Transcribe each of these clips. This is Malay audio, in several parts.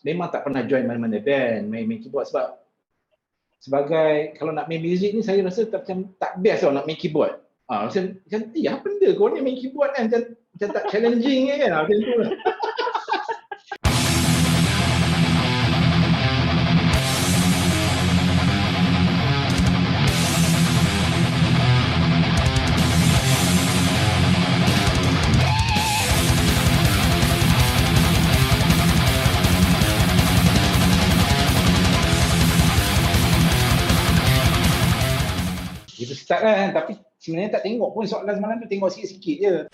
memang tak pernah join mana-mana band, main keyboard sebab sebagai kalau nak main music ni saya rasa macam tak best nak main keyboard. Macam apa benda kau ni main keyboard kan macam tak challenging kan macam tu lah. Kita start kan, tapi sebenarnya tak tengok pun soalan semalam tu, tengok sikit-sikit je.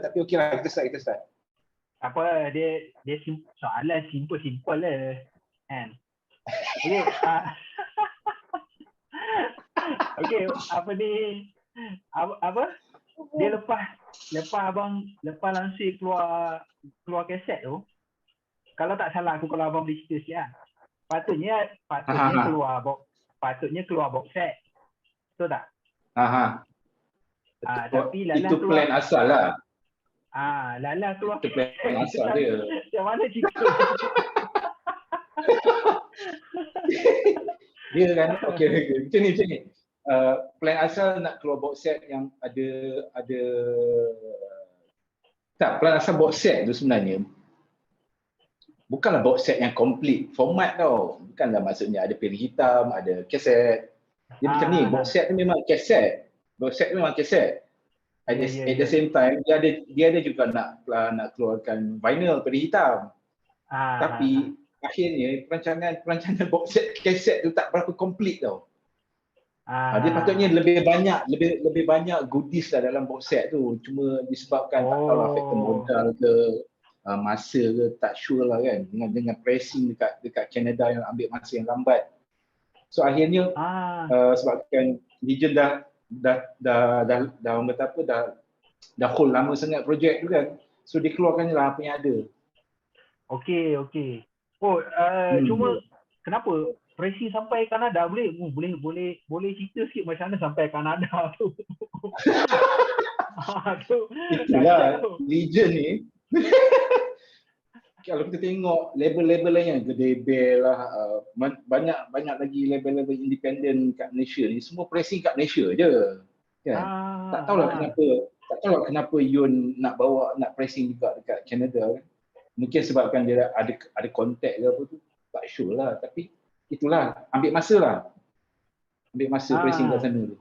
Tapi okey lah, kita start. Apa, dia soalan simple lah kan. Okay, okay, apa ni, apa dia lepas abang langsir keluar kaset tu, kalau tak salah aku, kalau abang boleh cerita sikit lah. Patutnya keluar box set. Betul tak? Tapi Lala itu plan asal lah. Lala keluar. Itu plan asal dia. Macam mana cerita? Dia kan okey. Macam ni. Plan asal nak keluar box set yang ada tak, plan asal box set tu sebenarnya bukanlah box set yang complete format tau. Bukanlah maksudnya ada piring hitam, ada kaset. Dia macam ni, box set tu memang kaset. Box set tu memang kaset. At the same time, dia ada juga nak keluarkan vinyl piring hitam. Tapi akhirnya perancangan box set kaset tu tak berapa complete tau. Dia patutnya lebih banyak goodies lah dalam box set tu. Cuma disebabkan tak tahu lah faktor modal ke masa ke, tak sure lah kan, dengan pressing dekat Canada yang ambil masa yang lambat. So akhirnya sebabkan Legion dah orang kata apa, dah hold lama sangat projek tu kan, so dikeluarkan je lah apa yang ada. Okey. Cuma kenapa pressing sampai Kanada? Boleh cerita sikit macam mana sampai Kanada tu? Itulah Legion ni. Kalau kita tengok label-label lain yang Gede Bell lah, banyak lagi label-label independent kat Malaysia ni, semua pressing kat Malaysia je kan. Tak tahulah kenapa Yun nak pressing juga dekat Canada kan. Mungkin sebabkan dia ada kontak ke apa tu, tak sure lah. Tapi itulah, ambil masa pressing kat sana tu.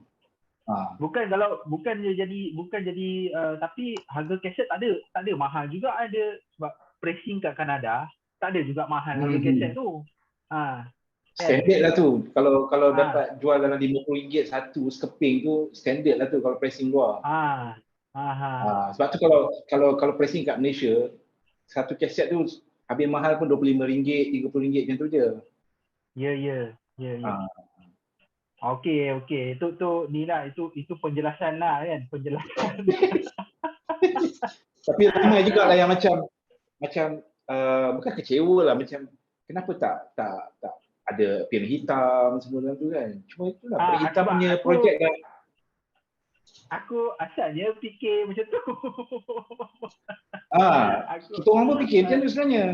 Bukan jadi tapi harga kaset tak ada mahal juga ada, sebab pressing kat Kanada tak ada juga mahal harga kaset tu. Standard lah tu. Kalau dapat jual dalam RM50 satu sekeping tu, standard lah tu kalau pressing luar. Sebab tu kalau pressing kat Malaysia, satu kaset tu habis mahal pun RM25, RM30 macam tu je. Ya. Okey. Itu ni lah, itu penjelasan lah kan, penjelasan. Tapi ramai juga lah yang macam bukan kecewa lah, macam kenapa tak ada piring hitam semua dalam tu kan. Cuma itulah piring hitam punya projek dah. Aku asalnya fikir macam tu. Kita orang pun fikir macam tu sebenarnya.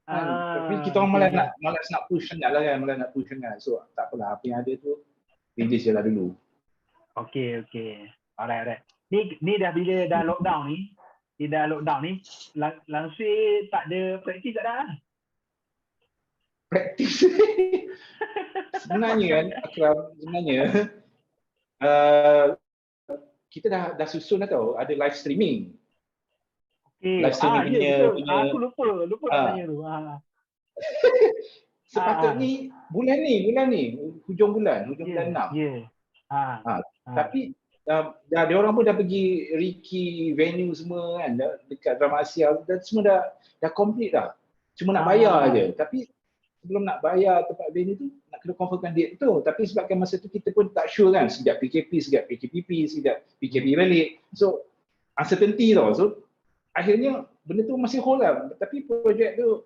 Tapi kita orang malas nak push sangat lah kan, So tak apalah, apa yang ada tu release je lah dulu. Okey. Alright. Ni dah bila dah lockdown ni, langsir tak ada praktis tak dah? Praktis. Sebenarnya kan, Akram, kita dah susun dah tau, ada live streaming. Okay. Live streaming punya. Aku lupa nak tanya tu. Sepatutnya bulan ni, hujung bulan 6. Tapi dia orang pun dah pergi Ricky venue semua kan, dekat Drama Asia dan semua dah complete dah. Cuma nak bayar aje. Tapi sebelum nak bayar tempat venue tu nak kena confirmkan date betul. Tapi sebabkan masa tu kita pun tak sure kan, sekejap PKP, sekejap PKPP, sekejap PKP balik. So uncertainty tau. So akhirnya benda tu masih hold lah. Tapi projek tu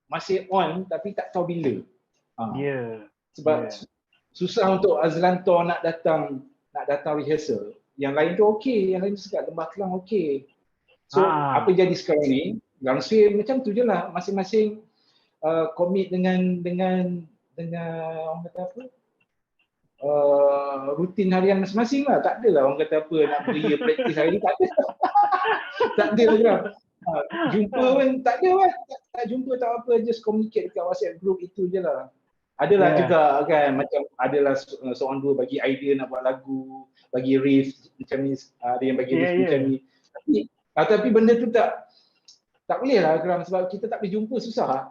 masih on tapi tak tahu bila. Sebab susah untuk Azlantor nak datang rehearsal. Yang lain tu okey, yang lain tu sekat Lembah Kelang okey. So apa jadi sekarang ni, langsir macam tu je lah, masing-masing komit dengan orang kata apa, rutin harian masing-masing lah. Tak adalah orang kata apa nak beria praktis hari ni, tak ada. Tak ada lah. Jumpa pun tak ada kan, tak jumpa tak apa, just communicate dekat WhatsApp group itu je lah. Adalah juga kan, macam adalah seorang dua bagi idea nak buat lagu, bagi riff macam ni, ada yang bagi riff macam ni. Tapi benda tu tak boleh lah kerana sebab kita tak boleh jumpa, susah.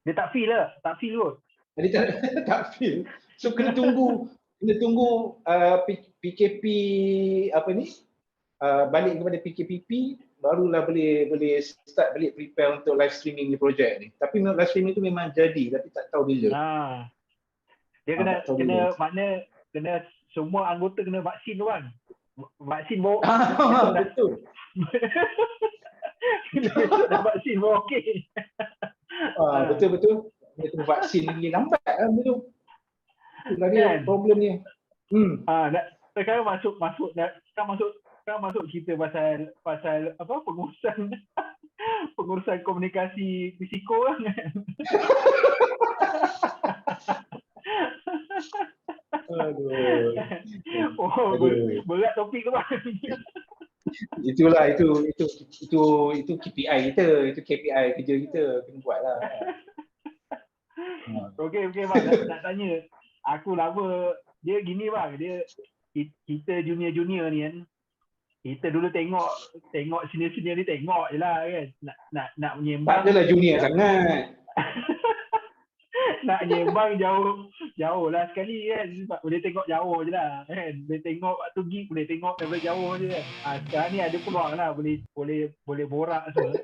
Dia tak feel lah, tak feel kot. Dia tak feel. So kena tunggu PKP apa ni, balik kepada PKPP, barulah boleh start balik prepare untuk live streaming ni projek ni. Tapi live streaming tu memang jadi, tapi tak tahu bila. Dia kena makna kena semua anggota kena vaksin tu kan. Vaksin baru. Betul. Dah vaksin baru okey. Betul. Dia vaksin ni lambat kan betul. Itulah dia problem ni. Sekarang masuk cerita pasal apa, pengurusan komunikasi fisiko kan. Aduh. Berat topik tu bang. Itulah itu KPI kita, itu KPI kerja kita kena buatlah. Okey bang, nak tanya. Aku lama dia gini bang, kita junior ni kan. Kita dulu tengok senior ni tengok je lah kan. Nak menyembang. Tak adalah junior sangat. Nak menyembang jauh lah sekali kan. Sebab boleh tengok jauh je lah kan. Boleh tengok waktu gig, boleh tengok daripada jauh je kan. Sekarang ni ada peluang lah, boleh borak semua.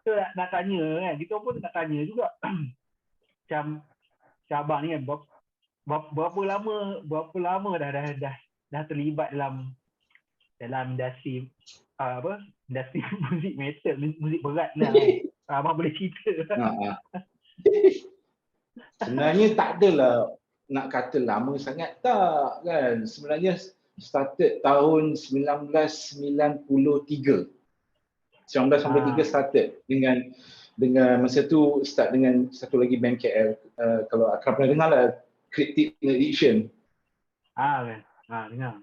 So nak tanya kan, kita pun nak tanya juga. Macam abang ni kan, berapa lama dah terlibat dalam industri industri muzik metal, muzik berat lah. Abang boleh cerita. Sebenarnya tak adalah nak kata lama sangat, tak kan. Sebenarnya started tahun 1993 started dengan masa tu start dengan satu lagi band KL, kalau akrab pernah dengar lah, Cryptic Edition. Dengar.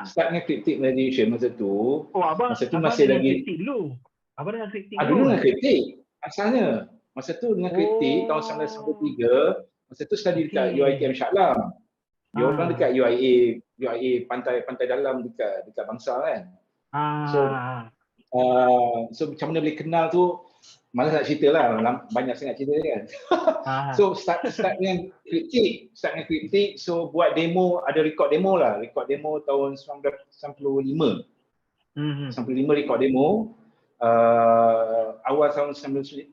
Start dengan Cryptic Edition masa tu. Masa tu abang masih lagi Cryptic dulu. Abang dengan Cryptic dulu dengan Cryptic asalnya. Masa tu dengan Cryptic tahun 1993, masa tu study dekat UiTM Shah Alam. Dia orang dekat UIA pantai dalam dekat Bangsa kan. So macam mana boleh kenal tu, malas nak cerita lah, banyak sangat cerita kan. So start dengan Cryptic, so buat demo, ada record demo tahun 1995. 95 record demo. Awal tahun 1995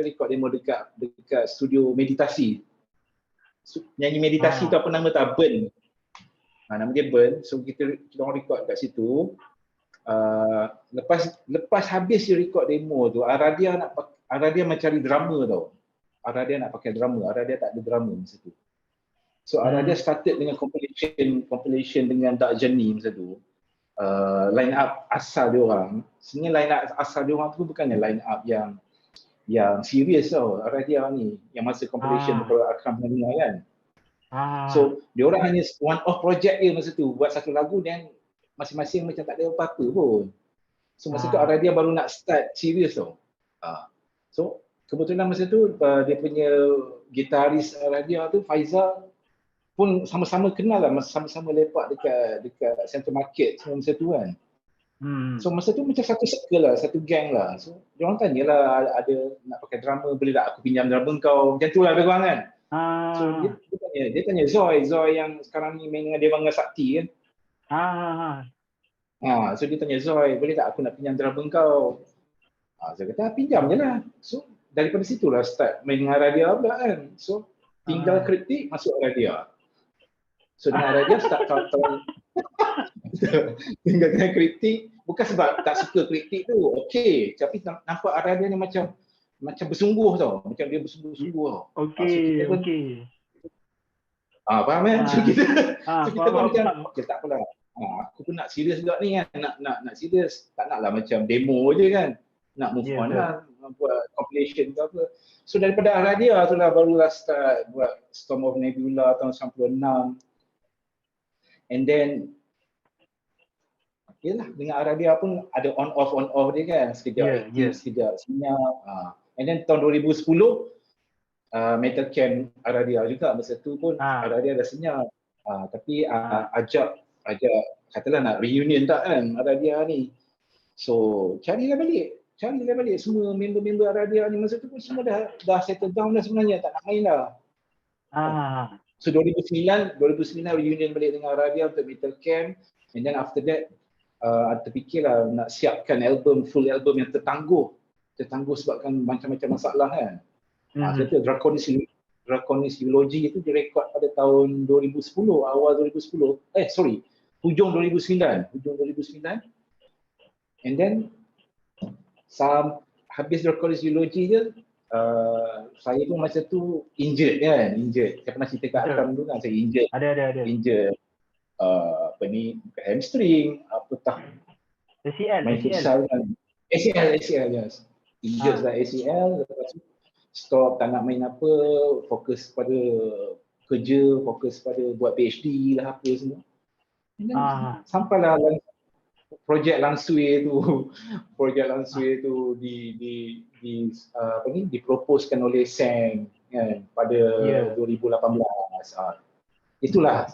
record demo dekat studio meditasi. Nyanyi meditasi tu apa nama tak? Burn. Nama dia Burn. So kita orang record kat situ. Lepas habis dia record demo tu, Aradia mencari drama tau. Aradia nak pakai drama. Aradia tak ada drama masa tu. So Aradia started dengan compilation dengan Dark Journey masa tu. Line up asal dia orang. Sebenarnya line up asal dia orang tu bukannya line up yang serius tau. Aradia ni yang masa compilation kalau Akram pernah dengar kan. So dia orang hanya one off project dia masa tu, buat satu lagu dan masing-masing macam tak ada apa-apa pun. So masa tu Aradia baru nak start serius tau. So kebetulan masa tu dia punya gitaris Aradia tu Faizal pun sama-sama kenal lah, sama-sama lepak dekat Central Market semua masa tu kan. So masa tu macam satu circle lah, satu gang lah. So dia orang tanyalah ada nak pakai drama, boleh tak aku pinjam drama kau, macam tu lah dia orang kan. So dia tanya Zoy yang sekarang ni main dengan Devanga Sakti kan. So dia tanya Zoy, boleh tak aku nak pinjam drama kau. Saya kata pinjam je lah. So daripada situlah start main dengan Aradia pula kan. So tinggal Cryptic masuk Aradia. So dengan Aradia start tahun tinggal dengan Cryptic, bukan sebab tak suka Cryptic tu, okey, tapi nampak Aradia ni macam bersungguh tau, macam dia bersungguh-sungguh tau. Okey. Faham kan? So kita pun macam okey tak apalah. Aku pun nak serius juga ni kan, nak serius, tak naklah macam demo je kan. nak move on betul. lah, buat compilation ke apa. So daripada Aradia tu lah barulah start buat Storm of Nebula tahun 96. And then yelah, dengan Aradia pun ada on off dia kan, sekejap aktif, sekejap senyap. And then tahun 2010 Metal Camp Aradia juga, masa tu pun Aradia dah senyap. Tapi ajak katalah nak reunion tak kan Aradia ni. So carilah balik semua member-member Aradia ni, masa tu pun semua dah settle down dah sebenarnya, tak nak main dah. So 2009 reunion balik dengan Aradia untuk Metal Camp. And then after that terfikirlah nak siapkan full album yang tertangguh sebabkan macam-macam masalah kan. Kata Draconis Eulogy itu direkod pada tahun 2010, awal 2010. Hujung 2009. And then habis Draconis Eulogy je, saya pun masa tu injured. Saya pernah cerita kat Akram dulu kan, saya injured. Ada. Injured. Hamstring, ACL. ACL, yes. Injured lah ACL, lepas tu stop, tak nak main apa, fokus pada kerja, fokus pada buat PhD lah apa semua. Sampailah projek Langsui tu diproposkan oleh Sang kan pada 2018. Itulah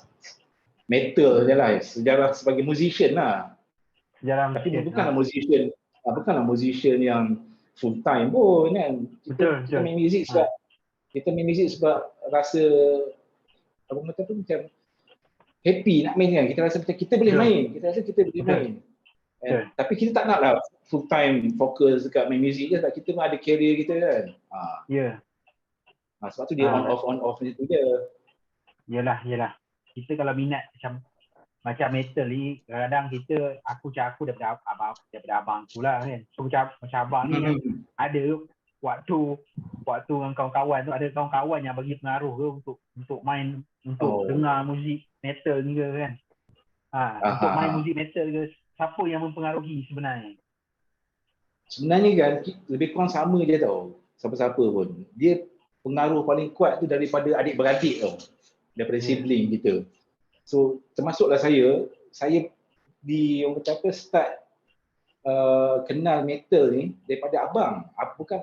metal je lah, sejarah sebagai musician lah. Tapi bukanlah musician yang full time pun kan. Kita main muzik sebab rasa macam happy nak main kan. Kita rasa macam kita boleh main. Tapi kita tak nak lah full time fokus dekat main muzik je. Kita pun ada career kita kan. Sebab tu dia on off macam tu je. Yelah. Kita kalau minat macam metal ni, kadang-kadang aku daripada abang aku lah kan. So macam abang ni kan, ada waktu dengan kawan-kawan tu, ada kawan-kawan yang bagi pengaruh ke untuk main, untuk dengar muzik metal ni ke kan. Untuk main muzik metal ke, siapa yang mempengaruhi sebenarnya? Sebenarnya kan lebih kurang sama je tau, siapa-siapa pun. Dia pengaruh paling kuat tu daripada adik-beradik tau, daripada sibling kita. So termasuklah saya orang kata apa, start kenal metal ni daripada abang.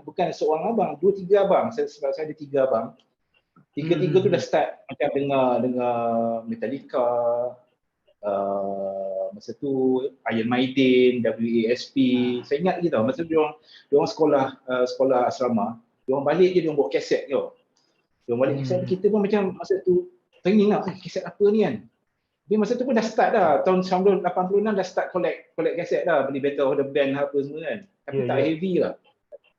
Bukan seorang abang, 2-3 abang. Sebab saya ada 3 abang. Tiga-tiga tu dah start macam dengar Metallica, masa tu Iron Maiden, WASP. Saya ingat lagi tau, masa tu diorang sekolah asrama, diorang balik je diorang bawa kaset tau. Diorang balik kaset, kita pun macam masa tu tengok lah, kaset apa ni kan. Tapi masa tu pun dah start dah, tahun 1986 dah start collect kaset dah, beli Battle of the Band apa semua kan. Tapi tak heavy lah.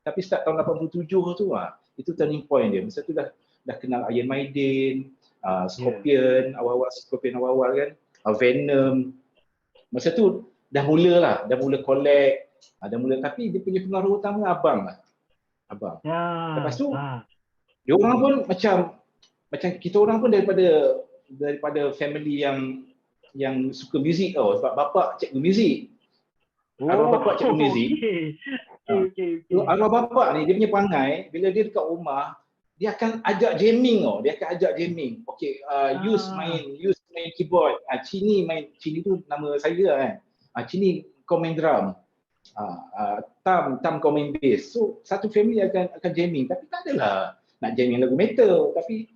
Tapi start tahun 87 tu itu turning point dia. Masa tu dah kenal Iron Maiden, Scorpion, awal-awal kan, Venom. Masa tu dah mula collect, tapi dia punya pengaruh utama abang. Lepas tu dia orang pun macam kita orang pun daripada family yang suka muzik tau, sebab bapak cikgu muzik. Arwah bapak cikgu muzik. Arwah bapak ni dia punya perangai bila dia dekat rumah, dia akan ajak jamming tau. Okay, use main keyboard. Cini tu nama saya kan. Cini kau main drum. Tam kau main bass. So satu family akan jamming, tapi tak adalah nak jamming lagu metal, tapi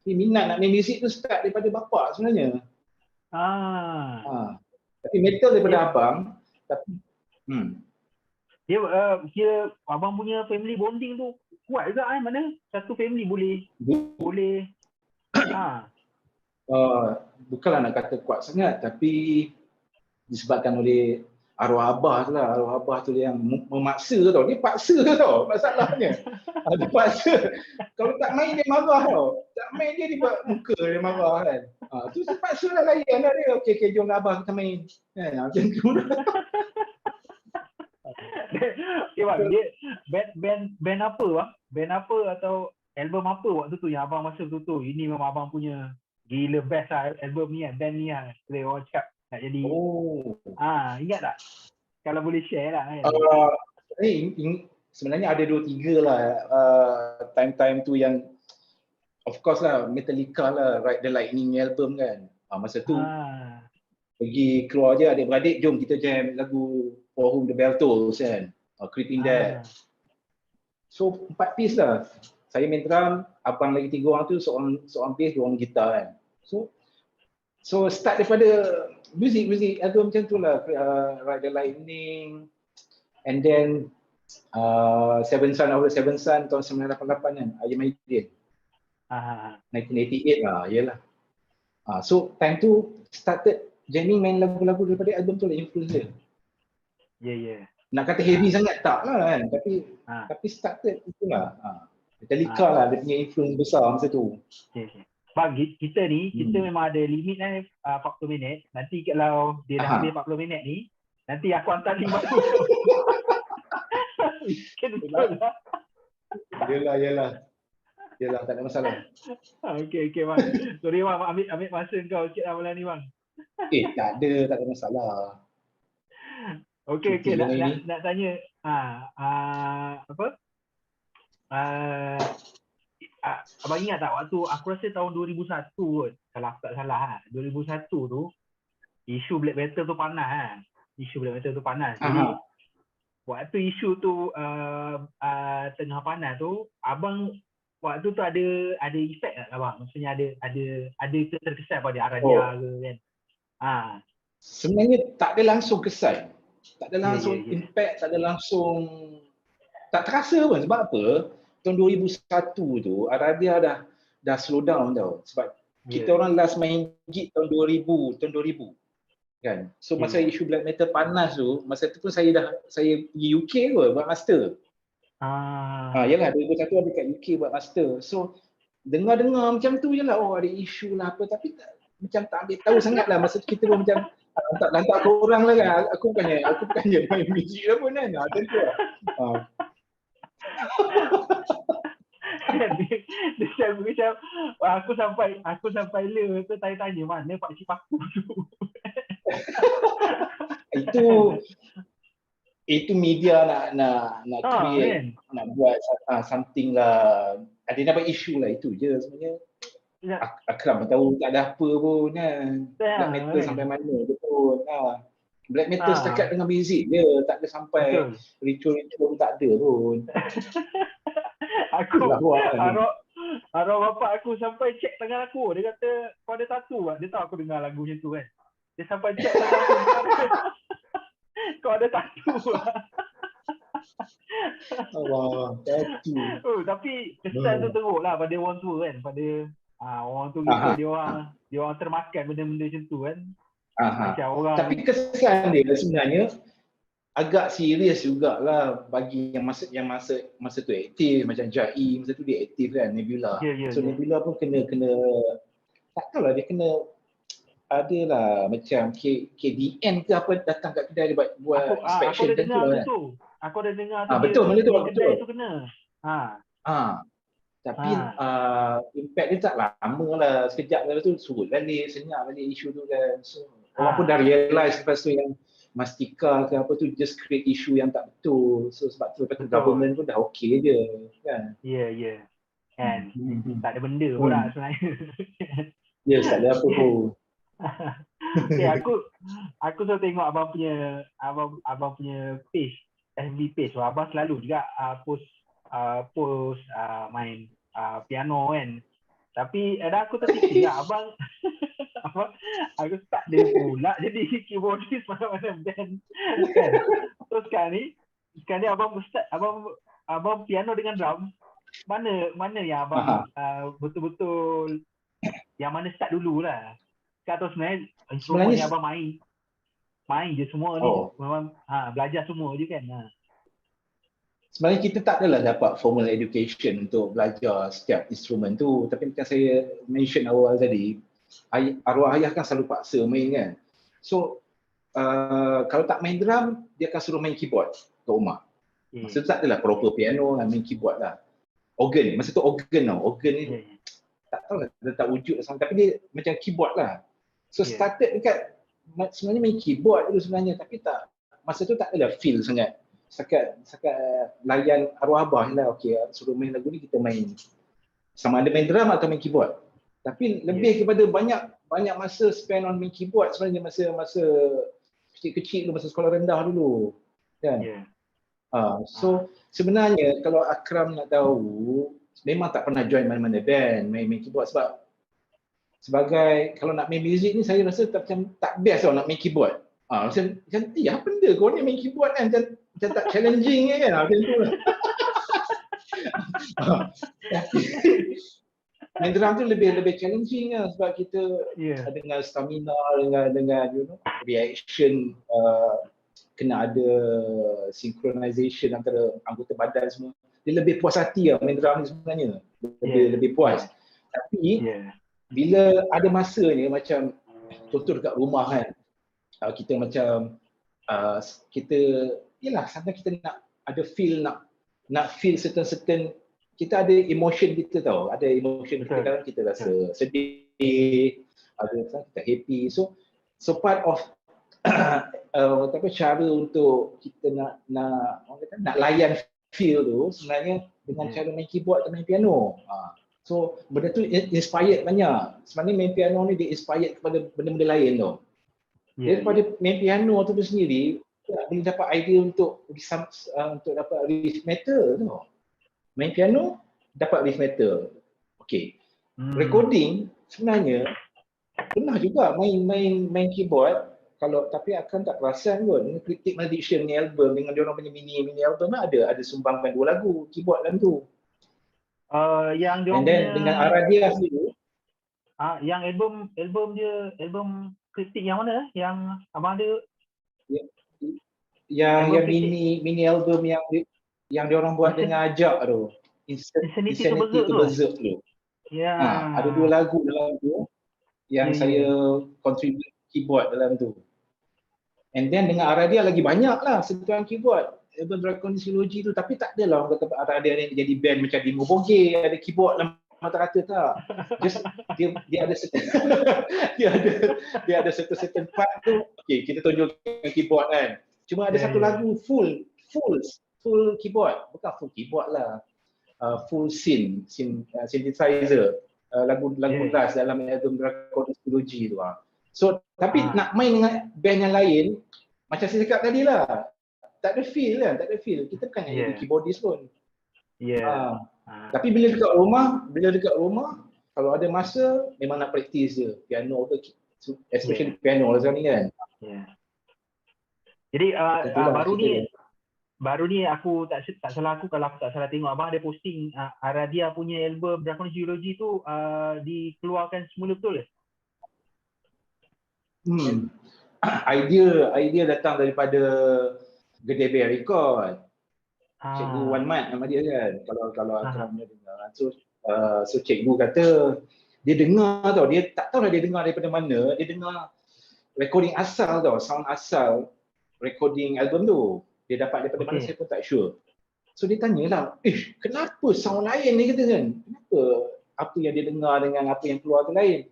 minat nak main muzik tu start daripada bapak sebenarnya. Tapi metal daripada abang. Tapi dia kira abang punya family bonding tu kuat juga kan, mana satu family boleh bukanlah nak kata kuat sangat, tapi disebabkan oleh arwah abah tu yang memaksa tau. Dia paksa tau masalahnya. Dia paksa. Kalau tak main dia marah tau. Tak main dia buat muka dia marah kan. Tu terpaksa lah layan lah dia. Okay, jom lah abah kita main. Macam tu lah. Band apa bang? Band apa atau album apa waktu tu yang abang masa betul-betul ini memang abang punya gila best lah album ni kan, band ni lah. Boleh orang cakap nak jadi. Ingat tak? Kalau boleh share lah kan. Sebenarnya ada 2-3 lah time-time tu yang of course lah Metallica lah, Ride the Lightning album kan. Masa tu pergi keluar je adik-beradik, jom kita jam lagu For Whom the Bell Tolls kan. Creep in That. So 4 piece lah. Saya main drum, abang lagi 3 orang tu, seorang bass, 2 orang gitar kan. So start daripada muzik album macam tu lah. Ride the Lightning, and then Seven Son of the Seven Son tahun 1988 kan, Iron Maiden. 1988 lah, yelah. So time tu started jamming, main lagu-lagu daripada album tu lah influence dia. Ya. Nak kata heavy sangat tak lah kan, tapi started itulah. Metallica lah dia punya influence besar masa tu. Bagi kita ni, kita memang ada limit kan 40 minit. Nanti kalau dia dah habis 40 minit ni, nanti aku hantar link baru. Yelah, tak ada masalah. Okey bang. Sorry bang, ambil masa kau sikit lah malam ni bang. Tak ada masalah. Okey, nak tanya abang ingat tak waktu aku rasa tahun 2001 kot, kalau aku tak salah 2001 tu isu black metal tu panas Jadi waktu isu tu tengah panas tu, abang waktu tu ada efek tak abang? Maksudnya ada terkesan pada Aradia ke kan? Sebenarnya tak ada langsung kesan. Tak ada langsung impact, tak ada langsung, tak terasa pun. Sebab apa? Tahun 2001 tu Aradia dah slow down tau. Sebab kita orang last main gig tahun 2000 kan. So masa isu black metal panas tu, masa tu pun saya pergi UK kot buat master. Yalah 2001 ada kat UK buat master. So dengar macam tu je lah, ada isu lah apa, tapi macam tak ambil tahu sangat lah. Masa tu kita pun macam lantak korang lah kan. Aku bukannya main muzik lah pun kan. Macam tu lah. Aku sampai le tu tanya mana Pak Cik Paku tu. Itu media nak create, nak buat something lah. Ada dapat isu lah, itu je sebenarnya. Akram tahu tak ada apa pun kan. Black metal sampai mana je pun. Black metal setakat dengan muzik je, tak ada sampai ritual tak ada pun. Aku arwah bapak aku sampai check tangan aku. Dia kata kau ada tattoo tak? Dia tahu aku dengar lagu macam tu kan. Dia sampai check tangan aku. Kau ada tattoo tak? Tattoo. Tapi kesan tu teruk lah pada orang tua kan. Pada orang tu gitu, dia orang termakan benda-benda macam tu kan. Macam orang. Tapi kesan dia sebenarnya agak serius jugalah bagi yang masa tu aktif, macam Jai masa tu dia aktif kan, Nebula. Nebula pun kena tak tahu lah, dia kena adalah macam KDN ke apa datang kat kedai dia buat inspection macam tu lah kan. Aku ada dengar tu. Betul, benda tu kedai tu kena. Tapi impact dia tak lama lah, sekejap lepas tu surut balik, senyap balik isu tu kan. So orang pun dah realise lepas tu yang Mastika ke apa tu just create isu yang tak betul. So sebab tu lepas tu government pun dah okey je kan. Ya. Kan. Tak ada benda pun lah sebenarnya. Yes, tak ada apa pun. Aku selalu tengok abang punya page, FB page. Abang selalu juga post main piano kan. Tapi aku terfikir abang aku tak ada pula jadi keyboardist mana-mana band kan. So sekarang ni abang piano dengan drum, mana yang abang betul-betul yang mana start dulu lah. Atau sebenarnya instrumen yang abang main je semua ni. Memang belajar semua je kan. Sebenarnya kita tak adalah dapat formal education untuk belajar setiap instrumen tu, tapi macam saya mention awal tadi, arwah ayah kan selalu paksa main kan. So kalau tak main drum, dia akan suruh main keyboard kat rumah. Masa tu tak adalah proper piano, main keyboard lah. Organ, masa tu organ ni tak tahu lah, dia tak wujud tapi dia macam keyboard lah. So started dekat sebenarnya main keyboard dulu sebenarnya, tapi tak, masa tu tak adalah feel sangat. setakat layan arwah abah lah. Okey, suruh main lagu ni kita main. Sama ada main drum atau main keyboard. Tapi lebih kepada banyak masa spend on main keyboard sebenarnya masa kecil-kecil dulu, masa sekolah rendah dulu. Kan? So sebenarnya kalau Akram nak tahu, memang tak pernah join mana-mana band, main keyboard sebab sebagai kalau nak main muzik ni saya rasa tak best nak main keyboard. Macam apa benda kau ni main keyboard kan macam tak challenging kan macam tu lah. Main drum tu lebih challenging lah sebab kita dengan stamina, dengan you know, reaction, kena ada synchronization antara anggota badan semua. Dia lebih puas hati lah main drum ni sebenarnya. Lebih puas. Tapi bila ada masanya macam contoh dekat rumah kan, kita macam kita yalah sampai kita nak ada feel nak feel certain kita ada emotion kita tahu, ada emotion kita kadang kita rasa sedih, ada kita happy. So part of cara untuk kita nak layan feel tu sebenarnya dengan cara main keyboard atau main piano. So benda tu inspired banyak. Sebenarnya main piano ni dia inspired kepada benda-benda lain tu. Daripada main piano tu sendiri, boleh dapat idea untuk dapat riff metal tu. Main piano dapat riff metal. Okey. Recording sebenarnya pernah juga main keyboard tapi akan tak perasan kot. Cryptic Malediction ni album dengan dia orang punya mini album ada sumbangkan 2 lagu keyboard dalam tu. Yang dia and then dengan Aradia sendiri. Yang album Cryptic yang mana? Yang abang ada? Yang mini album yang dia orang buat dengan Ajak tu. Insanity to Berserk tu. Ada 2 lagu dalam tu yang saya contribute keyboard dalam tu. And then dengan Aradia lagi banyak lah sentuhan keyboard. Album Drakon Trilogy tu, tapi tak adalah orang kata Aradia ni jadi band macam Dimo Boge, ada keyboard dalam mata-mata tak. Just dia ada dia ada certain part tu. Okey, kita tunjukkan keyboard kan. Cuma ada satu lagu full keyboard, bukan full keyboard lah. Full synthesizer. Lagu bass dalam album Drakon Trilogy tu. So tapi nak main dengan band yang lain macam saya cakap tadi lah, tak ada feel. Kita bukan jadi keyboardist pun. Tapi bila dekat rumah kalau ada masa memang nak praktis je piano ke, especially piano lah sekarang ni kan. Jadi baru ni aku tak salah aku kalau aku tak salah tengok abang ada posting Aradia punya album Drakon Trilogy tu dikeluarkan semula betul ke? Idea datang daripada Gede Bear Record. Cikgu Wan Mat nama dia kan. Kalau Akram dengar. So cikgu kata dia dengar tau, dia tak tahu lah dia dengar daripada mana, dia dengar recording asal tau, sound asal recording album tu. Dia dapat daripada mana saya pun tak sure. So dia tanyalah, kenapa sound lain ni kata kan? Kenapa apa yang dia dengar dengan apa yang keluar tu lain?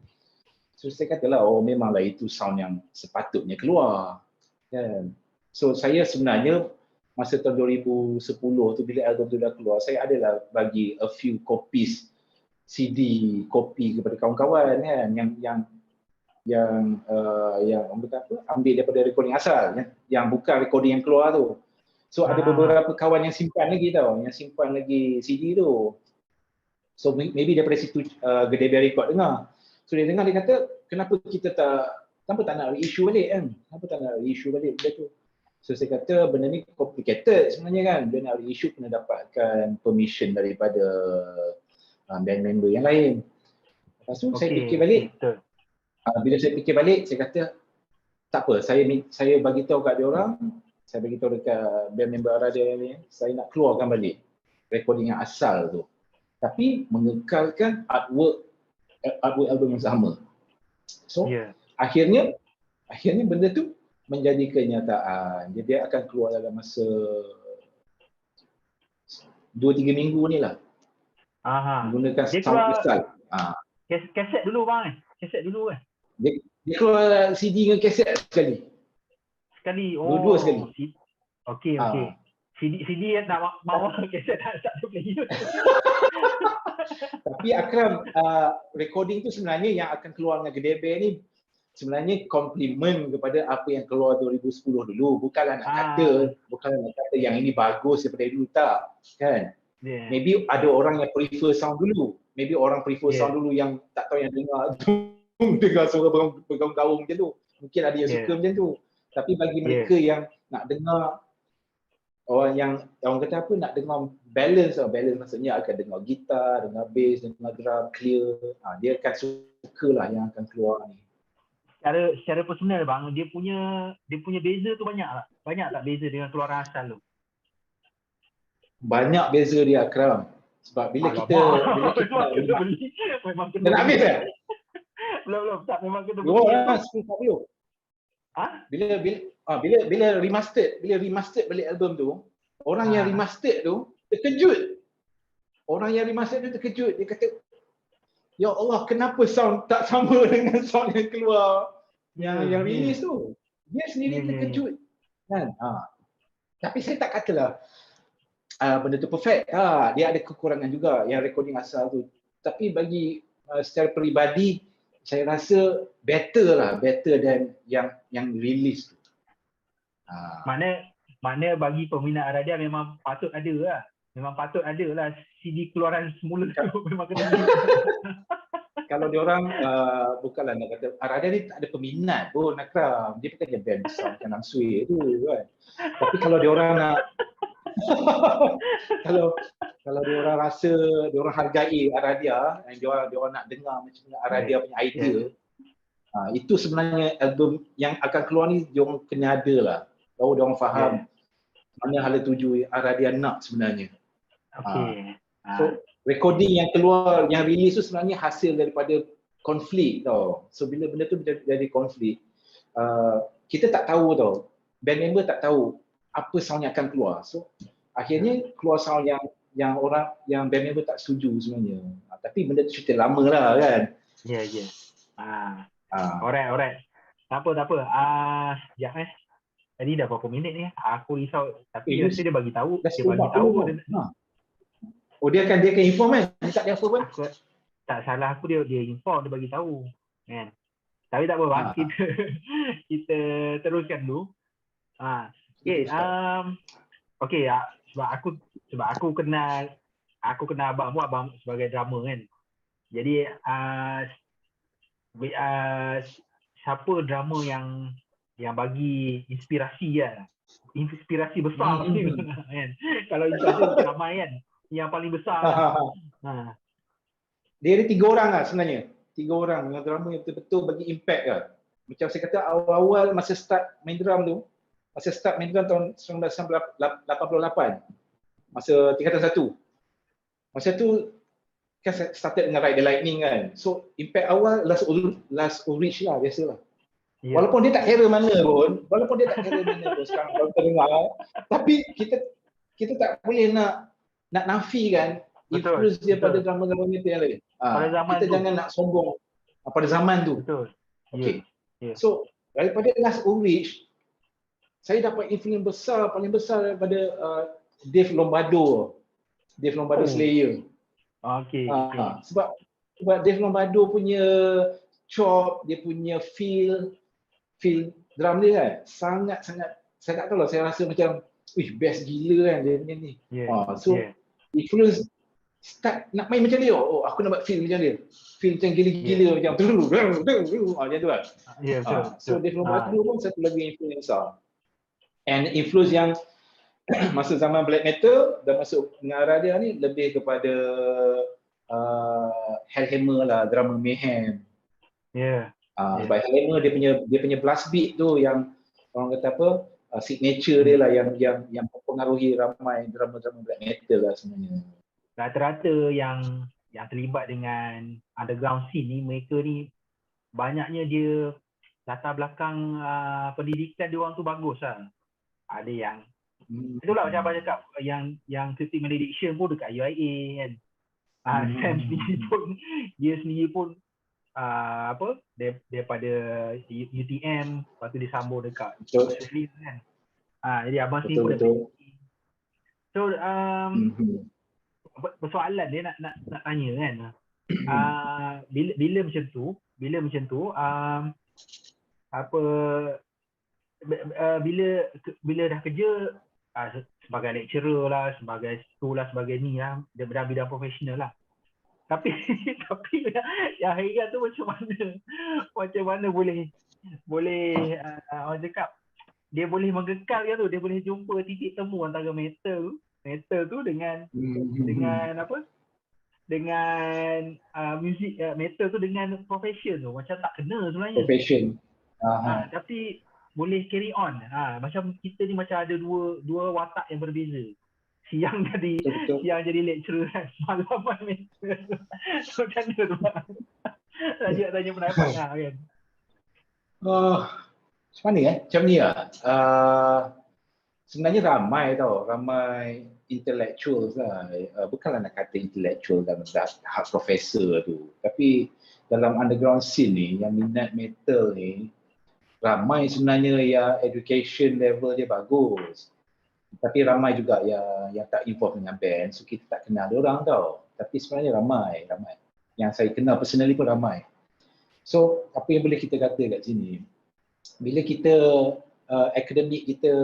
So saya katalah, memanglah itu sound yang sepatutnya keluar. Kan? So saya sebenarnya masa tahun 2010 tu bila album tu dah keluar, saya adalah bagi a few copies CD kopi kepada kawan-kawan kan yang ambil daripada recording asal yang bukan recording yang keluar tu. So ada beberapa kawan yang simpan lagi CD tu. So maybe daripada situ Gede Bear Record dengar. So dia dengar, dia kata kenapa tak nak reissue balik kan? Kenapa tak nak reissue balik benda tu? So saya kata benda ni complicated sebenarnya kan. Dia nak reissue kena dapatkan permission daripada band member yang lain. Lepas tu saya fikir balik. Bila saya fikir balik, saya kata tak apa, saya bagi tahu kat dia orang, saya bagi tahu dekat band member Aradia ni, saya nak keluarkan balik recording yang asal tu. Tapi mengekalkan artwork album yang sama. So akhirnya benda tu menjadi kenyataan. Dia akan keluar dalam masa 2-3 minggu ni lah. Menggunakan sound asal. Kaset dulu bang Kaset dulu kan? Dia keluar CD dengan kaset sekali. Sekali. Dua-dua sekali. Okey. CD yang nak bawa kaset tak ada player. Tapi Akram, recording tu sebenarnya yang akan keluar dengan Gedebel ni sebenarnya komplimen kepada apa yang keluar 2010 dulu. Bukanlah nak kata yang ini bagus daripada dulu, tak. Kan? Yeah. Maybe ada orang yang prefer sound dulu. Maybe orang prefer sound dulu yang tak tahu yang dengar dengar suara bergaung-gaung macam tu. Mungkin ada yang suka macam tu. Tapi bagi mereka yang nak dengar orang yang orang kata apa, nak dengar balance maksudnya akan dengar gitar, dengar bass, dengar drum clear, dia akan sukalah yang akan keluar ni. Secara personal bang, dia punya beza tu banyak tak beza dengan keluaran asal tu? Banyak beza dia, Akram. Sebab bila kita beli, memang kena nak habis kan? Belum tak, memang kena beli. Bila remastered balik album tu, orang yang remastered tu terkejut. Dia kata, ya Allah, kenapa sound tak sama dengan sound yang keluar yang release tu. Dia sendiri terkejut. Kan? Tapi saya tak katalah benda tu perfect. Dia ada kekurangan juga yang recording asal tu. Tapi bagi secara peribadi, saya rasa better than yang release tu. Mana bagi peminat Aradia memang patut ada lah. Memang patut ada lah CD keluaran semula tu. Memang kena beli. Kalau diorang bukanlah nak kata Aradia ni tak ada peminat pun, Akram. Dia bukannya band besar macam Nam Sui tu kan. Tapi kalau diorang nak kalau diorang rasa diorang hargai Aradia dan diorang nak dengar macam mana Aradia punya idea, itu sebenarnya album yang akan keluar ni diorang kena ada lah. Baru diorang faham mana hala tuju Aradia nak sebenarnya. So recording yang keluar, yang release tu sebenarnya hasil daripada konflik tau. So bila benda tu jadi konflik, kita tak tahu tau, band member tak tahu apa sound yang akan keluar. So akhirnya keluar sound yang band member tak setuju sebenarnya. Tapi benda tu cerita lama lah kan. Alright. Tak apa. Sekejap tadi dah berapa minit ni? Aku risau. Tapi dia bagi tahu. Dia akan inform kan? Dia tak ada apa pun? Tak salah aku, dia inform, dia bagi tahu. Kan? Tapi tak apa bang, kita teruskan dulu. Sebab aku kenal abang pun, abang sebagai drummer kan. Jadi siapa drummer yang bagi inspirasi besar kan. Kalau inspirasi ramai kan, yang paling besar dia ada 3 orang lah sebenarnya. 3 orang yang drummer yang betul-betul bagi impact lah. Macam saya kata awal-awal masa start main drum tahun 1988, masa tingkatan 1. Masa tu kan saya started dengan Ride the Lightning kan. So impact awal Last Ulrich lah, biasalah. Walaupun dia tak kira mana pun sekarang kalau kita dengar, tapi kita tak boleh nak nafikan influence dia pada drama-drama metal yang lain. Kita jangan nak sombong pada zaman tu. Okay. So daripada Last Ulrich, saya dapat influence paling besar daripada Dave Lombardo Slayer. Sebab Dave Lombardo punya chop, dia punya feel drum dia kan sangat-sangat, saya tak tahu lah, saya rasa macam best gila kan dia punya ni. Influence start nak main macam dia. Aku nak buat feel macam dia. Feel macam gila-gila macam macam tu kan. So Dave Lombardo pun satu lagi influencer. And influence yang masa zaman black metal dan masuk dengan Aradia ni lebih kepada Hellhammer lah, drummer Mayhem. Sebab Hellhammer dia punya blast beat tu yang orang kata apa, signature dia lah yang mempengaruhi ramai drummer-drummer black metal lah sebenarnya. Rata-rata yang terlibat dengan underground scene ni, mereka ni banyaknya dia latar belakang pendidikan dia orang tu bagus lah. Ada yang itulah macam abang cakap, yang kritik malediction pun dekat UIA kan. Sam dia sendiri pun daripada UTM, lepas tu dia sambung dekat Australia kan. Jadi abang sendiri pun So Mhm. persoalan dia nak tanya kan. Bila macam tu apa bila dah kerja sebagai lecturer lah, sebagai tu lah, sebagai ni lah, dalam bidang profesional lah. Tapi yang hairan tu macam mana boleh orang cakap dia boleh mengekal ke tu, dia boleh jumpa titik temu antara metal tu dengan apa, dengan music metal tu dengan profession tu macam tak kena sebenarnya. Profession. Tapi boleh carry on. Macam kita ni macam ada dua watak yang berbeza. Siang jadi lecturer kan, malam main metal. So macam mana tu? Nak tanya pendapat kan. Macam mana Macam ni lah. Sebenarnya ramai intellectual lah. Bukanlah nak kata intellectual dalam tahap profesor tu. Tapi dalam underground scene ni, yang minat metal ni, ramai sebenarnya yang education level dia bagus. Tapi ramai juga yang tak involve dengan band. So kita tak kenal dia orang tau. Tapi sebenarnya ramai. Yang saya kenal personally pun ramai. So apa yang boleh kita kata kat sini, bila kita akademik kita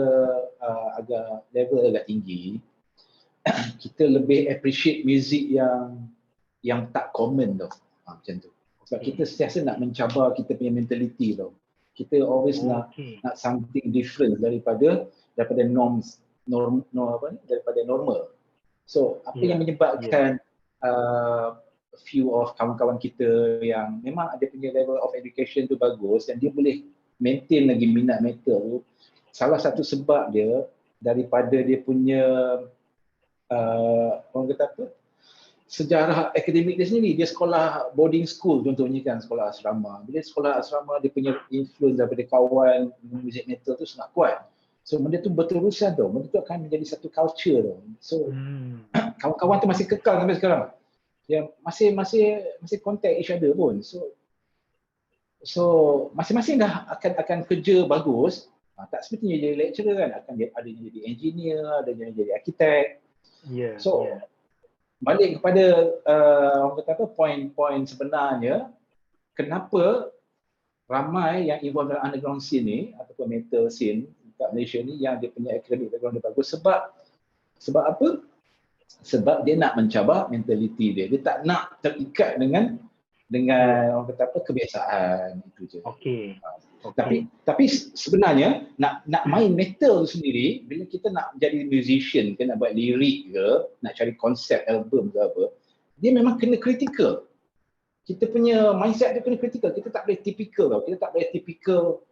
level agak tinggi, kita lebih appreciate music yang tak common tau. Macam tu. Sebab kita sentiasa nak mencabar kita punya mentality tau. Kita always nak something different daripada daripada normal. So apa yang menyebabkan few of kawan-kawan kita yang memang ada punya level of education tu bagus dan dia boleh maintain lagi minat metal tu, salah satu sebab dia daripada dia punya orang kata apa, sejarah akademik dia sendiri. Dia sekolah boarding school contohnya kan, sekolah asrama. Bila sekolah asrama dia punya influence daripada kawan muzik metal tu sangat kuat. So benda tu berterusan tau, benda tu akan menjadi satu culture tau. So kawan-kawan tu masih kekal sampai sekarang. Dia masih contact each other pun. So masing-masing dah akan kerja bagus. Tak sepertinya jadi lecturer kan, ada yang jadi engineer, ada yang jadi arkitek. Balik kepada orang kata apa, poin sebenarnya kenapa ramai yang involved dalam underground scene ni ataupun metal scene kat Malaysia ni yang dia punya academic background dia bagus, sebab apa? Sebab dia nak mencabar mentality dia. Dia tak nak terikat dengan orang kata apa, kebiasaan itu je. Tapi sebenarnya nak main metal tu sendiri, bila kita nak jadi musician ke, nak buat lirik ke, nak cari konsep album ke apa, dia memang kena critical. Kita punya mindset dia kena critical. Kita tak boleh typical tau. Kita tak boleh typical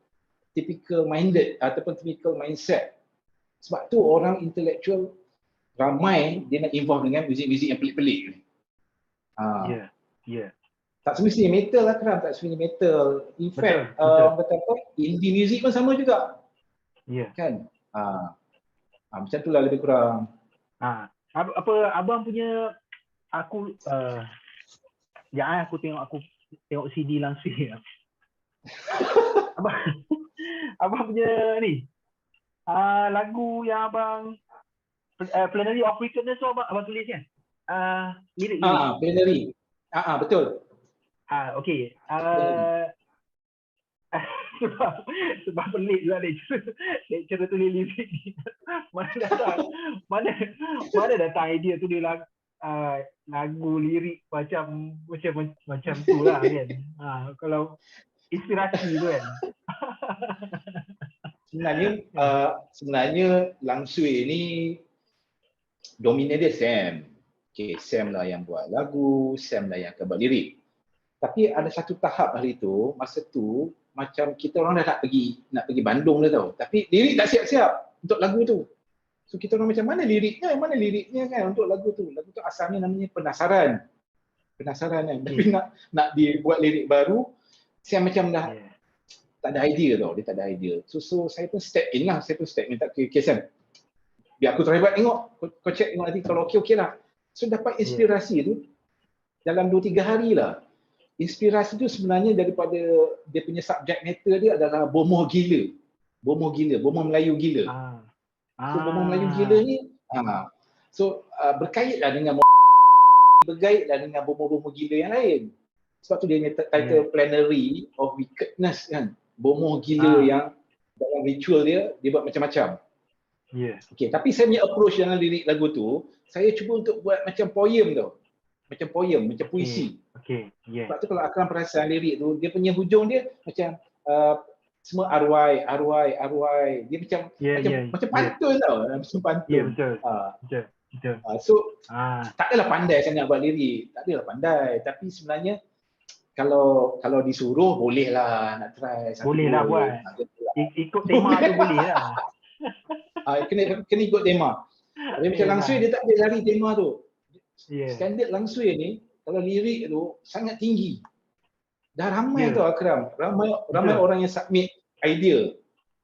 minded ataupun typical mindset. Sebab tu orang intellectual ramai dia nak involve dengan muzik-muzik yang pelik-pelik. Tak semestinya metal lah Keram, tak semestinya metal. In fact, orang kata apa, indie music pun sama juga. Kan? Macam tu lah lebih kurang. Apa abang punya, aku tengok CD langsung. abang punya ni, lagu yang abang Plenary of Wickedness tu abang tulis kan? Lirik. Plenary. Betul. Okey. Sebab pelik juga lecturer tulis lirik ni. Mana datang idea tu dia lagu lirik macam tu lah kan. Kalau inspirasi tu kan. Sebenarnya Lang Sui ni dominan dia Sam. Sam lah yang buat lagu, Sam lah yang akan buat lirik. Tapi ada satu tahap hari tu, masa tu macam kita orang dah nak pergi Bandung dah tau. Tapi lirik tak siap-siap untuk lagu tu. So kita orang macam mana liriknya kan untuk lagu tu. Lagu tu asalnya namanya Penasaran kan. Tapi nak dibuat lirik baru, saya macam dah tak ada idea tau. Dia tak ada idea. So saya pun step in lah. Saya pun step in, tak Sam, biar aku try buat, tengok. Kau check tengok nanti kalau okey lah. So dapat inspirasi tu dalam 2-3 hari lah. Inspirasi tu sebenarnya daripada dia punya subjek matter dia adalah bomoh Melayu gila. So bomoh Melayu gila ni So berkaitlah dengan berkaitlah dengan bomoh-bomoh gila yang lain. Sebab tu dia punya title Plenary of Wickedness kan. Bomoh gila yang dalam ritual dia buat macam-macam. Okay, tapi saya punya approach dalam lirik lagu tu, saya cuba untuk buat macam poem tau. Macam poem, macam puisi. Sebab tu kalau Akram perasan lirik tu, dia punya hujung dia macam semua arwai. Dia macam pantun tau. Macam pantun. Betul. So tak adalah pandai saya nak buat lirik. Tak adalah pandai. Tapi sebenarnya kalau disuruh boleh lah nak try. Boleh lah buat. Ikut tema tu boleh lah. Kena ikut tema. Dia macam Langsui dia tak boleh lari tema tu. Standard Langsui ni kalau lirik tu sangat tinggi. Dah ramai tau Akram. Ramai orang yang submit idea.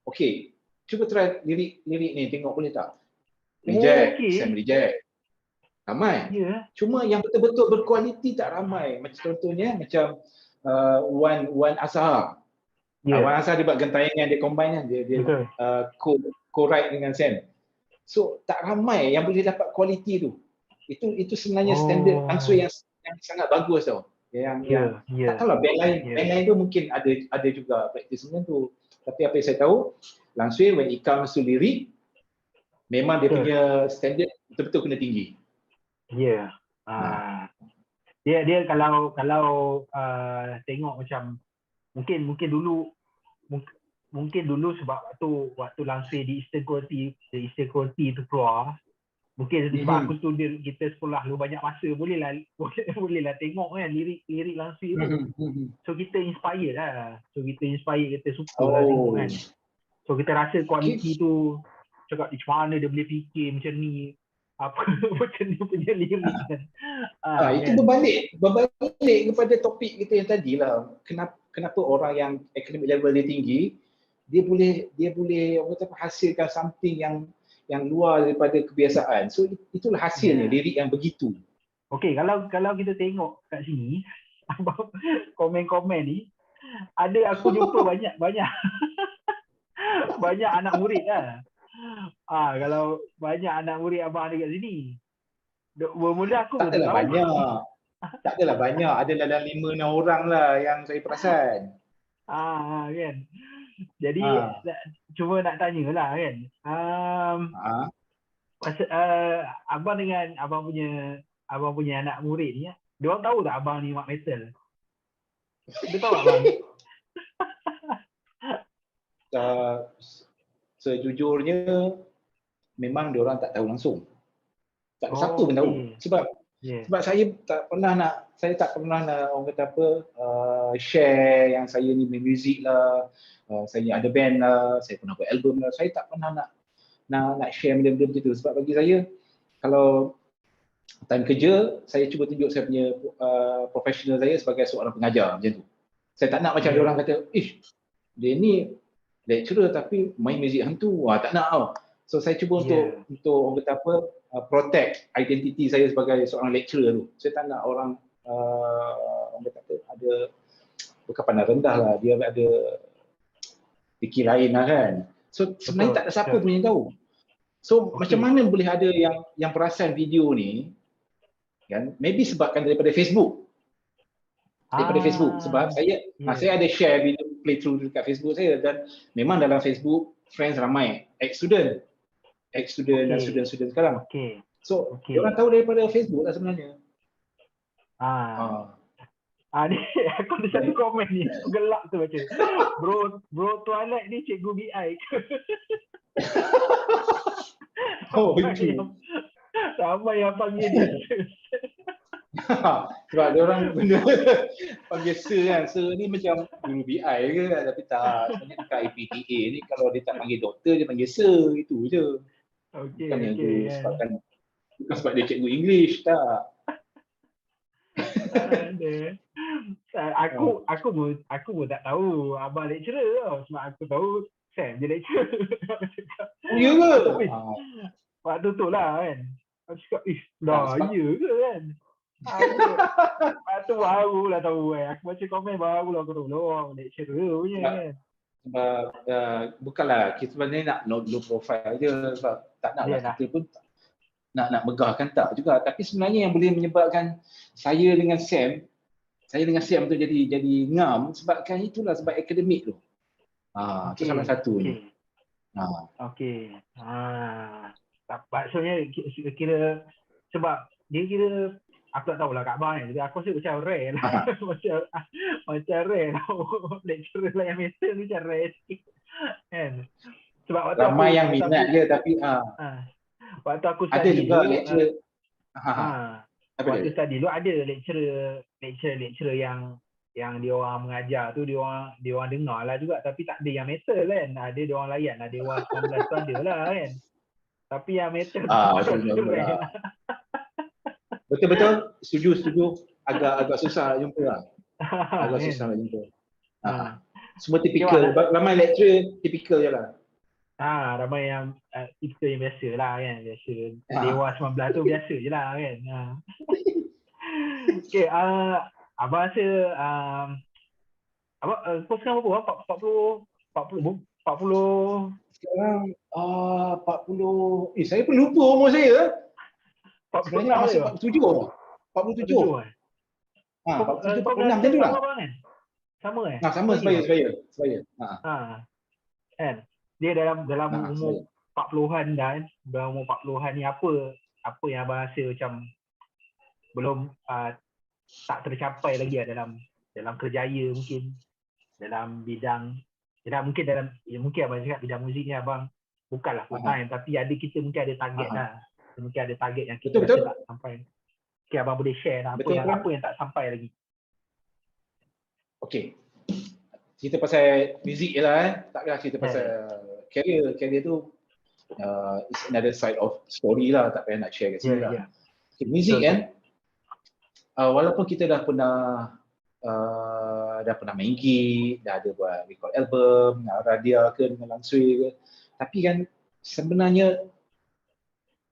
Okay, cuba try lirik ni tengok boleh tak? Reject, Sam reject. Ramai. Cuma yang betul-betul berkualiti tak ramai. Macam contohnya macam Wan Azhar. Wan Azhar dia buat gentayangan, dia combine kan. Dia co-write dengan Sam. So tak ramai yang boleh dapat kualiti tu. Itu sebenarnya standard Langsui yang sangat bagus tau. Yang tak tahulah band lain tu mungkin ada juga praktis macam tu. Tapi apa yang saya tahu, Langsui when it comes to lirik, memang dia punya standard betul-betul kena tinggi. Dia kalau tengok macam mungkin dulu sebab waktu Langsui di Eastern Quality tu keluar, mungkin sebab aku student kita sekolah lu banyak masa bolehlah tengok kan lirik Langsui tu. So kita inspired lah. Kita suka lah tengok kan. So kita rasa kualiti tu cakap macam mana dia boleh fikir macam ni, apa macam ni punya lirik kan. Itu berbalik kepada topik kita yang tadi lah. Kenapa orang yang academic level dia tinggi, dia boleh orang kata hasilkan something yang luar daripada kebiasaan. So itulah hasilnya lirik yang begitu. Okey, kalau kita tengok kat sini komen-komen ni, ada aku jumpa banyak banyak anak murid lah. Kalau banyak anak murid abang ada kat sini. Bermula aku tak adalah banyak. Tak adalah banyak. Ada dalam 5-6 orang lah yang saya perasan. Kan. Jadi cuba nak tanyalah kan. Abang dengan abang punya anak murid ni, dia orang tahu tak abang ni mak metal? Dia tahu tak abang? Sejujurnya memang dia orang tak tahu langsung. Tak ada satu pun tahu. Sebab saya tak pernah nak orang kata apa share yang saya ni main muzik lah, saya ada band lah, saya pernah buat album lah. Saya tak pernah nak share benda-benda macam tu. Sebab bagi saya, kalau time kerja, saya cuba tunjuk saya punya profesional saya sebagai seorang pengajar macam tu. Saya tak nak macam dia orang kata, dia ni lecturer tapi main muzik hantu. Tak nak tau. So saya cuba untuk orang kata apa, protect identiti saya sebagai seorang lecturer tu. Saya tak nak orang kata apa, ada berkepandang rendah lah, dia ada fikir lain lah kan. So sebenarnya tak ada siapa pun yang tahu. So macam mana boleh ada yang perasan video ni kan, maybe sebabkan daripada Facebook. Sebab saya ada share video playthrough dekat Facebook saya, dan memang dalam Facebook friends ramai ex-student dan student sekarang. So orang tahu daripada Facebook lah sebenarnya. Ni aku ada satu komen ni, gelak tu baca. Bro Twilight ni cikgu BI. Itu. Sama yang panggil dia. Sebab dia orang benda panggil Sir kan. Sir ni macam guru BI ke, tapi tak. Sebenarnya dekat IPTA ni kalau dia tak panggil doktor, dia panggil Sir, itu je. Bukan yang tu bukan sebab dia cikgu English, tak. Aku pun tak tahu abang lecturer tau. Sebab aku tahu Sam dia lecturer. Ya ke? Waktu tu lah kan. Aku cakap, ya ke kan? Lepas tu baru lah tahu kan. Aku baca komen baru lah aku tahu. Lecturer punya kan. Sebab bukanlah kita sebenarnya nak low profile je, sebab tak nak lah kita pun nak megahkan tak juga, tapi sebenarnya yang boleh menyebabkan saya dengan Sam tu jadi ngam sebabkan itulah, sebab akademik tu. Itu salah satunya. Okey. Maksudnya kira sebab dia kira aku tak tahulah kat Abang kan. Jadi aku rasa macam rare lah. macam rare lah. Lecturer lah yang metal ni macam rare sikit. Kan? Sebab waktu ramai yang minat je, tapi waktu aku ada study juga dulu, lecturer. waktu study dulu ada lecturer yang dia orang mengajar tu, dia orang dengar lah juga, tapi tak ada yang metal kan. Ada dia orang layan lah, Dewa 19 tu ada lah kan. Tapi yang metal tu Betul-betul setuju. Agak susah nak jumpa lah. Susah nak jumpa. Semua tipikal. Ramai lecturer tipikal je lah. Ramai yang tipikal yang biasa lah kan. Biasa. Dewa 19 tu biasa je lah kan. Okay, Abang rasa kau sekarang berapa? 40? Sekarang 40. Saya pun lupa umur saya. Sebenarnya masuk 47. 47. 47, 46 macam tu lah. Sama Sama sebaya. Kan? Dia dalam umur 40-an dah kan. Dalam umur 40-an ni apa yang abang rasa macam belum tak tercapai lagi lah dalam kerjaya mungkin, dalam bidang mungkin abang cakap bidang muzik ni abang bukanlah full time, tapi kita mungkin ada target lah. Mungkin ada target yang kita rasa tak sampai. Okay, abang boleh share lah apa yang tak sampai lagi. Okay, cerita pasal muzik je lah taklah cerita pasal career tu is another side of story lah, tak payah nak share kat sini lah. Okay, muzik kan, walaupun kita dah pernah main gig, dah ada buat record album, Radia ke dengan Lang Sui ke, tapi kan sebenarnya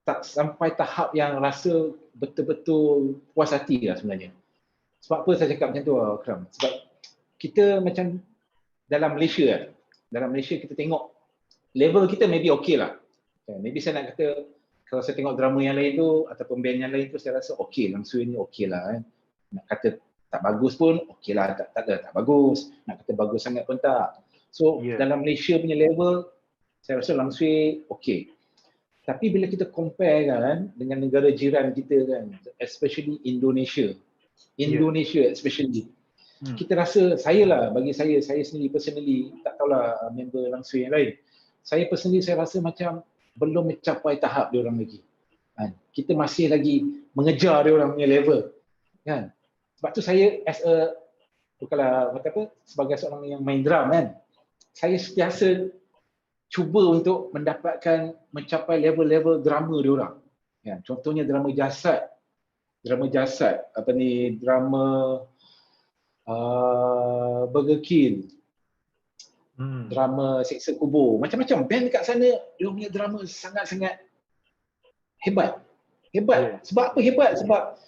tak sampai tahap yang rasa betul-betul puas hati lah sebenarnya. Sebab apa saya cakap macam tu Akram? Sebab kita macam dalam Malaysia kita tengok level kita maybe okey lah. Maybe saya nak kata kalau saya tengok drama yang lain tu ataupun band yang lain tu saya rasa okey, Lang Sui ni okey lah kan. Nak kata tak bagus pun okey lah, tak bagus. Nak kata bagus sangat pun tak. So dalam Malaysia punya level saya rasa Lang Sui okey. Tapi bila kita compare kan dengan negara jiran kita kan, especially Indonesia especially, kita rasa, bagi saya sendiri personally, tak tahulah member Lang Sui yang lain, saya personally saya rasa macam belum mencapai tahap diorang lagi kan. Kita masih lagi mengejar diorang punya level kan. Sebab tu saya sebagai seorang yang main drum kan, saya sentiasa cuba untuk mencapai level-level drama diorang. Ya, contohnya drama jasad, drama Burger Kill, drama Seksa Kubur, macam-macam band dekat sana, dia punya drama sangat-sangat hebat. Sebab apa hebat? Sebab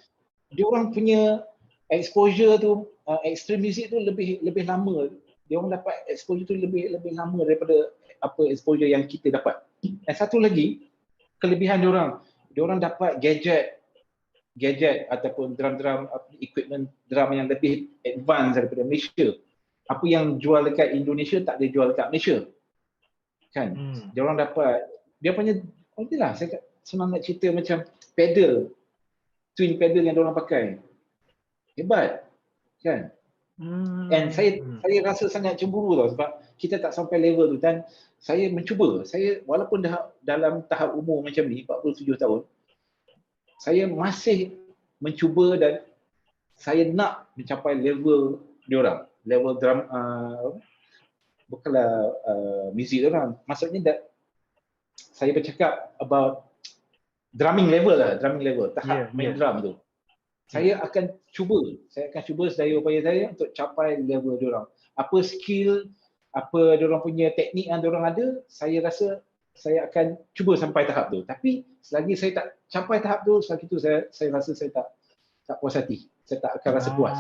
dia orang punya exposure tu, extreme music tu lebih lama. Dia orang dapat exposure tu lebih lama daripada apa exposure yang kita dapat. Dan satu lagi kelebihan dia orang dapat gadget ataupun drum equipment drum yang lebih advance daripada Malaysia. Apa yang jual dekat Indonesia tak ada jual dekat Malaysia. Kan? Dia orang dapat, dia punya, okeylah saya senang nak cerita macam pedal, twin pedal yang dia orang pakai. Hebat. Kan? And saya rasa sangat cemburu tau sebab kita tak sampai level tu, dan saya mencuba. Saya walaupun dah dalam tahap umur macam ni 47 tahun, saya masih mencuba dan saya nak mencapai level diorang, level drum bukanlah muzik diorang. Maksudnya saya bercakap about drumming level, tahap main drum tu. Saya akan cuba sedaya upaya saya untuk capai level diorang. Apa skill, apa diorang punya teknik yang diorang ada, saya rasa saya akan cuba sampai tahap tu. Tapi selagi saya tak capai tahap tu, selagi tu saya rasa saya tak puas hati. Saya tak akan rasa puas.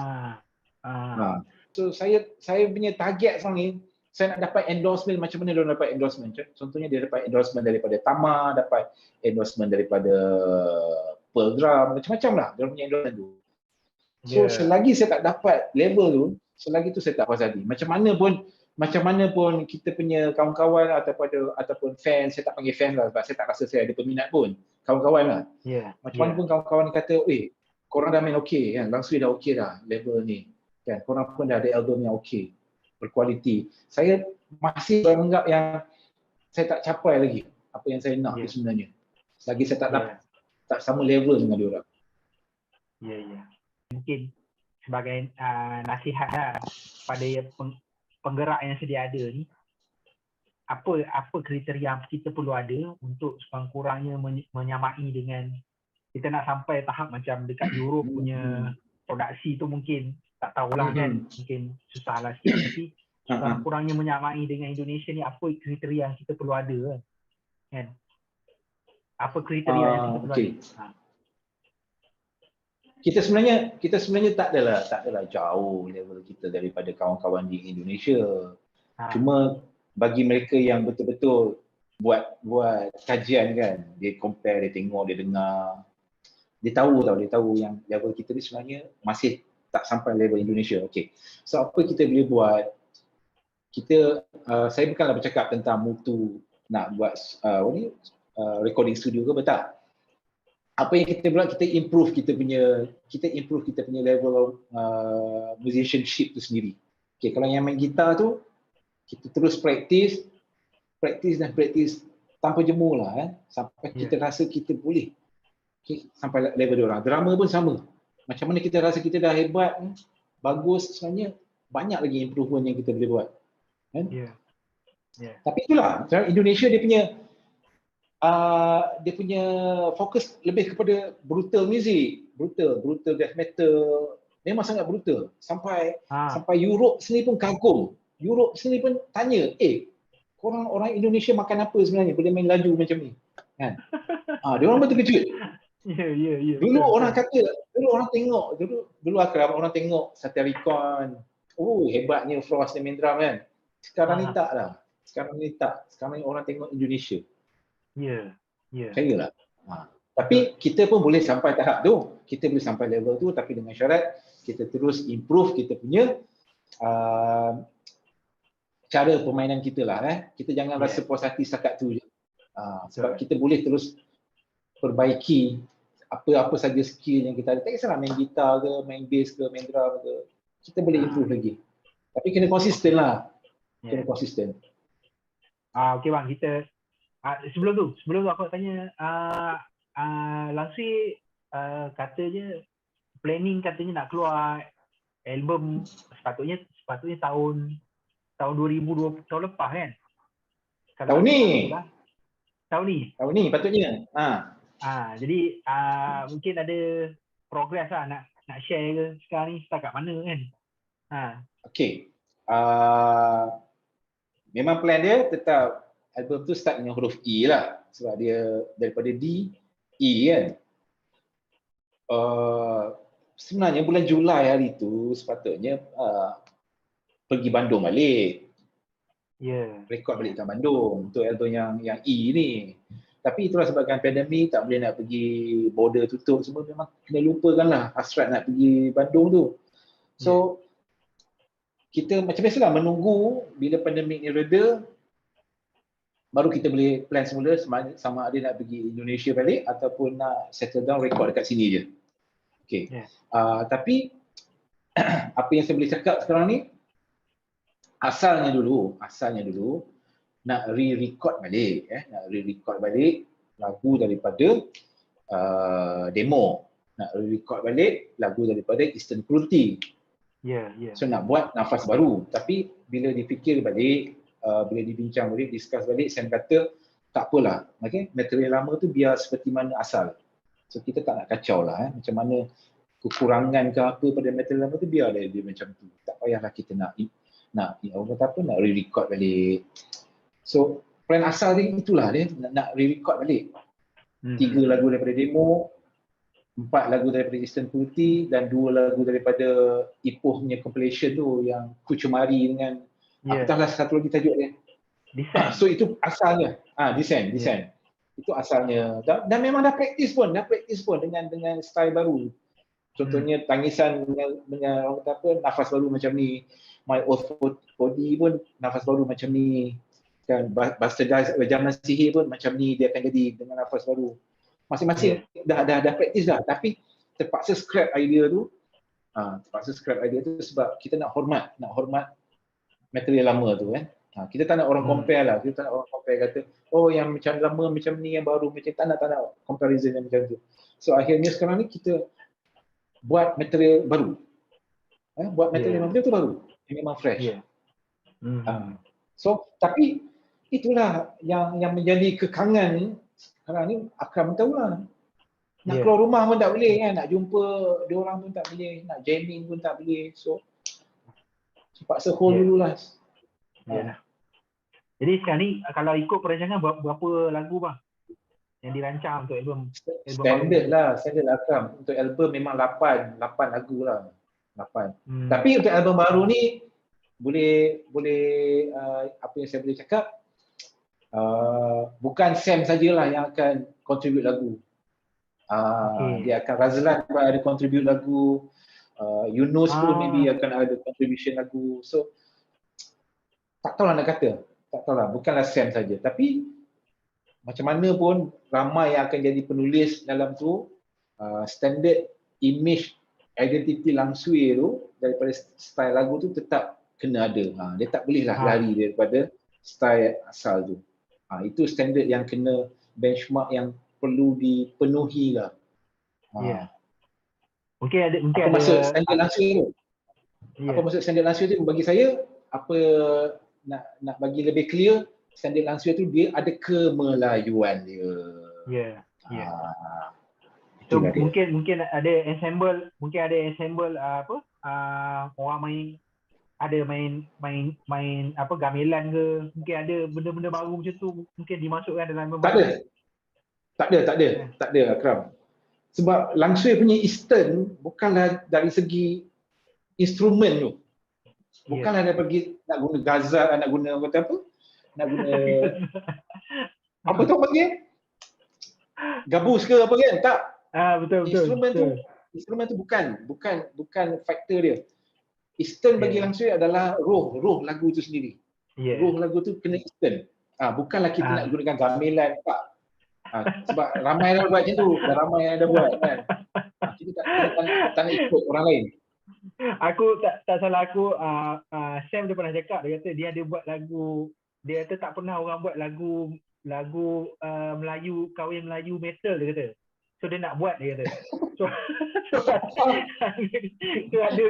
So saya punya target sekarang ni, saya nak dapat endorsement, macam mana dia dapat endorsement? Contohnya dia dapat endorsement daripada Tama, dapat endorsement daripada Pearl Drum, macam-macam lah dia punya endorsement tu. So selagi saya tak dapat level tu, selagi tu saya tak puas hati. Macam mana pun kita punya kawan-kawan ataupun fans, saya tak panggil fans lah sebab saya tak rasa saya ada peminat pun. Kawan-kawan lah. Macam mana pun kawan-kawan kata, korang dah main okey kan, Lang Sui dah okey dah level ni. Kan, korang pun dah ada album yang okey, berkualiti. Saya masih beranggap yang saya tak capai lagi apa yang saya nak sebenarnya. Selagi saya tak sama level dengan diorang. Mungkin sebagai nasihat lah pada penggerak yang sedia ada ni, apa kriteria yang kita perlu ada untuk sekurang-kurangnya menyamai dengan, kita nak sampai tahap macam dekat Europe punya produksi tu mungkin tak tahulah kan, mungkin susah lah sikit, tapi kurang-kurangnya menyamai dengan Indonesia ni, apa kriteria yang kita perlu ada kan? Apa kriteria yang kita perlu ada? Kita sebenarnya tak adalah jauh level kita daripada kawan-kawan di Indonesia. Cuma bagi mereka yang betul-betul buat kajian kan, dia compare, dia tengok, dia dengar, dia tahu yang level kita ni sebenarnya masih tak sampai level Indonesia. Okey. So apa kita boleh buat? Saya bukanlah bercakap tentang mutu nak buat recording studio ke betul. Apa yang kita buat, kita improve kita punya level musicianship tu sendiri. Okey, kalau yang main gitar tu kita terus practice tanpa jemu lah sampai kita rasa kita boleh. Okey, sampai level dia orang. Drama pun sama. Macam mana kita rasa kita dah hebat, bagus, sebenarnya banyak lagi improvement yang kita boleh buat. Kan? Tapi itulah, Indonesia dia punya fokus lebih kepada brutal music, brutal death metal, memang sangat brutal. Sampai Europe sendiri pun kagum. Europe sendiri pun tanya, korang orang Indonesia makan apa sebenarnya boleh main laju macam ni? Kan? Dia orang pun terkejut. Dulu orang kata, dulu akrab orang tengok Satyricon, hebatnya Frost dan main drum kan. Sekarang ni tak lah. Sekarang ni orang tengok Indonesia. Percayalah. Tapi kita pun boleh sampai tahap tu. Kita boleh sampai level tu, tapi dengan syarat kita terus improve kita punya cara permainan kita lah. Kita jangan rasa puas hati setakat tu je. Sebab kita boleh terus perbaiki apa saja skill yang kita ada. Tak kisahlah main gitar ke, main bass ke, main drum ke. Kita boleh improve lagi. Tapi kena konsisten lah. Kena konsisten. Okey bang, kita sebelum tu aku nak tanya, Lang Sui katanya planning katanya nak keluar album sepatutnya tahun 2020, tahun lepas kan? Tahun ni patutnya. Jadi mungkin ada progress lah nak share ke sekarang ni setakat mana kan? Okey. Memang plan dia tetap album tu start dengan huruf E lah. Sebab dia daripada D, E kan. Sebenarnya bulan Julai hari tu sepatutnya pergi Bandung balik. Rekod balik kat Bandung untuk album yang E ni. Tapi itulah sebabkan pandemik tak boleh nak pergi, border tutup semua, memang kena lupakan lah hasrat nak pergi Bandung tu. So kita macam biasalah menunggu bila pandemik ni reda, baru kita boleh plan semula sama ada nak pergi Indonesia balik ataupun nak settle down record dekat sini je. Okay. Tapi apa yang saya boleh cakap sekarang ni, asalnya dulu nak re-record balik lagu daripada demo, nak re-record balik lagu daripada Eastern Cruelty. So nak buat nafas baru, tapi bila dipikir balik, bila dibincang balik, discuss balik, saya kata tak apalah, material lama tu biar seperti mana asal. So kita tak nak kacau lah, macam mana kekurangan ke apa pada material lama tu biar dia macam tu. Tak payahlah kita nak re-record balik. So plan asal dia itulah, dia nak re-record balik 3 lagu daripada demo, 4 lagu daripada Eastern Cruelty dan 2 lagu daripada Ipoh punya compilation tu yang Kucumari dengan Aku tahu lah satu lagi tajuk dia. Descent. So itu asalnya. Descent. Itu asalnya. Dan memang dah praktis pun dengan style baru. Contohnya tangisan dengan orang kata apa, nafas baru macam ni. My Oath Cody pun nafas baru macam ni. Kan Buster zaman sihir pun macam ni dia akan jadi dengan nafas baru. Masing-masing dah praktis dah, tapi terpaksa scrap idea tu. Sebab kita nak hormat material lama tu kan. Kita tak nak orang compare lah. Kita tak nak orang compare kata, oh yang macam lama macam ni, yang baru macam tak nak comparison yang macam tu. So akhirnya sekarang ni kita buat material baru. Buat material yang tu baru. Yang memang fresh. So tapi itulah yang menjadi kekangan sekarang ni. Akram tahu lah. Nak keluar rumah pun tak boleh kan. Nak jumpa dia orang pun tak boleh. Nak jamming pun tak boleh. So terpaksa hold dulu lah. Jadi sekarang ni kalau ikut perancangan berapa lagu bang yang dirancang untuk album standard lah Akram. Untuk album memang 8 lagu lah. 8. Tapi untuk album baru ni boleh apa yang saya boleh cakap, bukan Sam sajalah yang akan contribute lagu. Dia akan Razlan pun ada contribute lagu, Yunus pun maybe akan ada contribution lagu. So tak tahulah nak kata, bukanlah Sam saja, tapi macam mana pun ramai yang akan jadi penulis dalam tu. Standard image identity Lang Sui tu daripada style lagu tu tetap kena ada. Dia tak bolehlah lari daripada style asal tu. Itu standard yang kena, benchmark yang perlu dipenuhi lah. Mungkin ada maksud standard Lang Sui tu? Apa maksud standard Lang Sui tu? Bagi saya, apa nak bagi lebih clear, standard Lang Sui tu dia ada kemelayuan dia. So mungkin ada ensemble, orang main apa gamelan ke, mungkin ada benda-benda baru macam tu mungkin dimasukkan dalam tak ada Akram. Sebab Lang Sui punya Eastern bukanlah dari segi instrumen tu. Bukanlah dia pergi nak guna gazal, nak guna kata apa? Nak guna apa tu panggil? Gabus ke apa kan? Tak. Betul. Instrumen tu bukan faktor dia. Eastern bagi Lang Sui adalah roh lagu tu sendiri. Roh lagu tu kena Eastern. Bukanlah kita nak gunakan gamelan tak. Sebab ramai yang buat macam tu, ramai yang dah buat kan. Kita tak nak ikut orang lain. Aku tak salah aku, Sam dia pernah cakap, dia kata dia ada buat lagu, dia kata tak pernah orang buat lagu Melayu, kahwin Melayu metal, dia kata. So dia nak buat, dia kata. So ada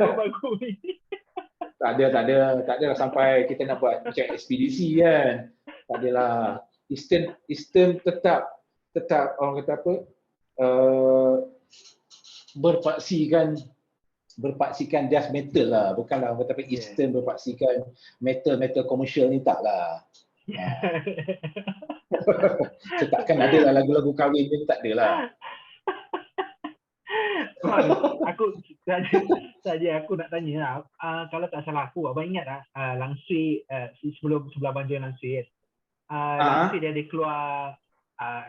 lagu bagus ni. Tak ada sampai kita nak buat macam ekspedisi kan. Tak adalah. Eastern tetap orang kata apa, berpaksikan just metal lah, bukanlah orang kata apa Eastern berpaksikan metal komersial ni, taklah. So takkan ada lah lagu-lagu kahwin ni, tak adalah. Aku nak tanya lah, kalau tak salah aku, abang ingat tak Lang Sui sebelum Abang join Lang Sui kan, Lang Sui dia ada keluar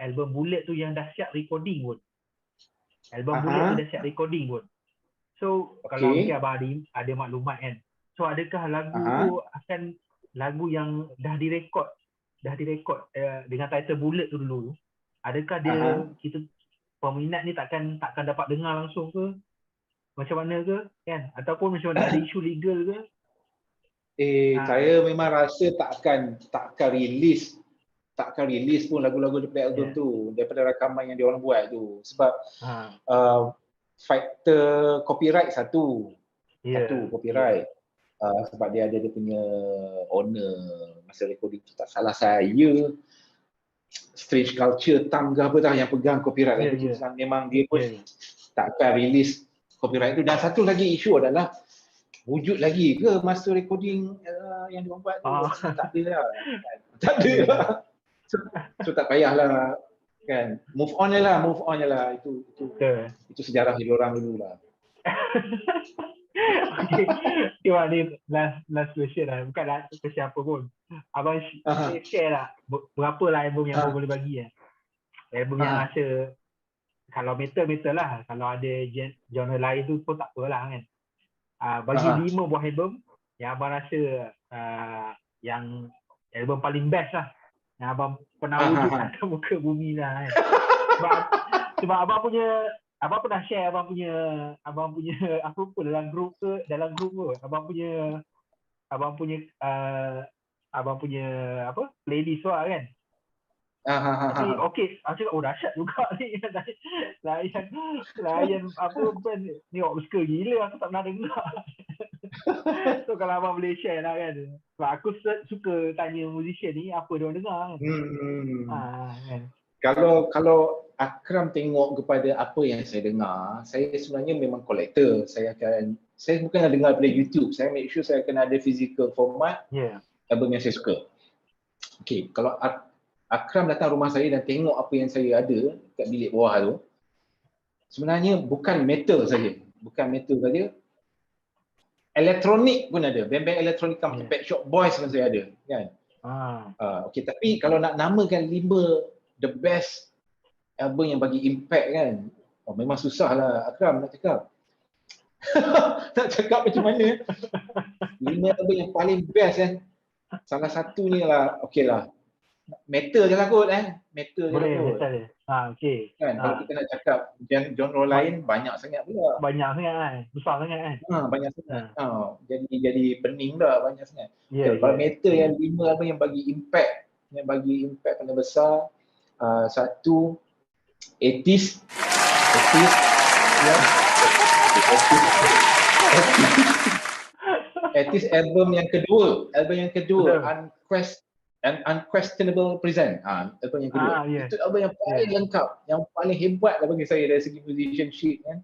album Bullet tu yang dah siap recording pun. So kalau mungkin abang ada maklumat kan, so adakah lagu tu akan lagu yang dah direkod dengan title Bullet tu dulu, adakah dia kita peminat ni takkan dapat dengar langsung ke, macam mana ke kan, ataupun macam mana, ada isu legal ke? Saya memang rasa tak akan release pun lagu-lagu daripada album tu, daripada rakaman yang diorang buat tu, sebab faktor copyright satu copyright, sebab dia ada dia punya owner masa recording tu, tak salah saya Strange Culture Tam ke apa dah yang pegang copyright tu. Memang dia pun tak akan release copyright tu. Dan satu lagi isu adalah wujud lagi ke master recording yang diorang buat tu? Tak ada lah. So tak payahlah kan, move on je lah. Itu sejarah dia orang dulu lah. Okay. Tiba ni last question lah. Bukan question apa pun. Abang share lah berapa lah album yang abang boleh bagi lah. Album yang rasa kalau metal lah. Kalau ada genre lain tu pun tak apalah kan. Bagi 5 buah album yang abang rasa yang album paling best lah. Yang abang pernah wujud atas muka bumi lah kan. Sebab abang pernah share abang punya apa pun dalam grup tu abang punya apa playlist lah kan. Tapi okey, aku cakap dahsyat juga ni. Layan apa band ni obscure gila, aku tak pernah dengar. So kalau abang boleh share lah kan. Sebab aku suka tanya musician ni apa dia orang dengar kan. Kan. Kalau Akram tengok kepada apa yang saya dengar, saya sebenarnya memang kolektor. Saya bukan dengar daripada YouTube. Saya make sure saya kena ada physical format album yang saya suka. Okay, kalau Akram datang rumah saya dan tengok apa yang saya ada kat bilik bawah tu, sebenarnya bukan metal saja. Elektronik pun ada. Band-band elektronik macam Pet Shop Boys pun saya ada. Kan? Okay, tapi kalau nak namakan 5 the best album yang bagi impact kan, memang susah lah Akram nak cakap. Nak cakap macam mana. 5 album yang paling best kan. Salah satunya lah, okey lah. Metal je lah kot Metal je lah kot. Okey. Kan, kalau kita nak cakap genre lain, banyak sangat pula. Banyak sangat kan. Besar sangat kan. Banyak sangat. Jadi pening dah banyak sangat. Kalau metal yang 5 album yang bagi impact paling besar, satu 80s album yang kedua Unquestionable Present. Album yang kedua. Itu album yang paling lengkap, yang paling hebat lah bagi saya dari segi musicianship kan.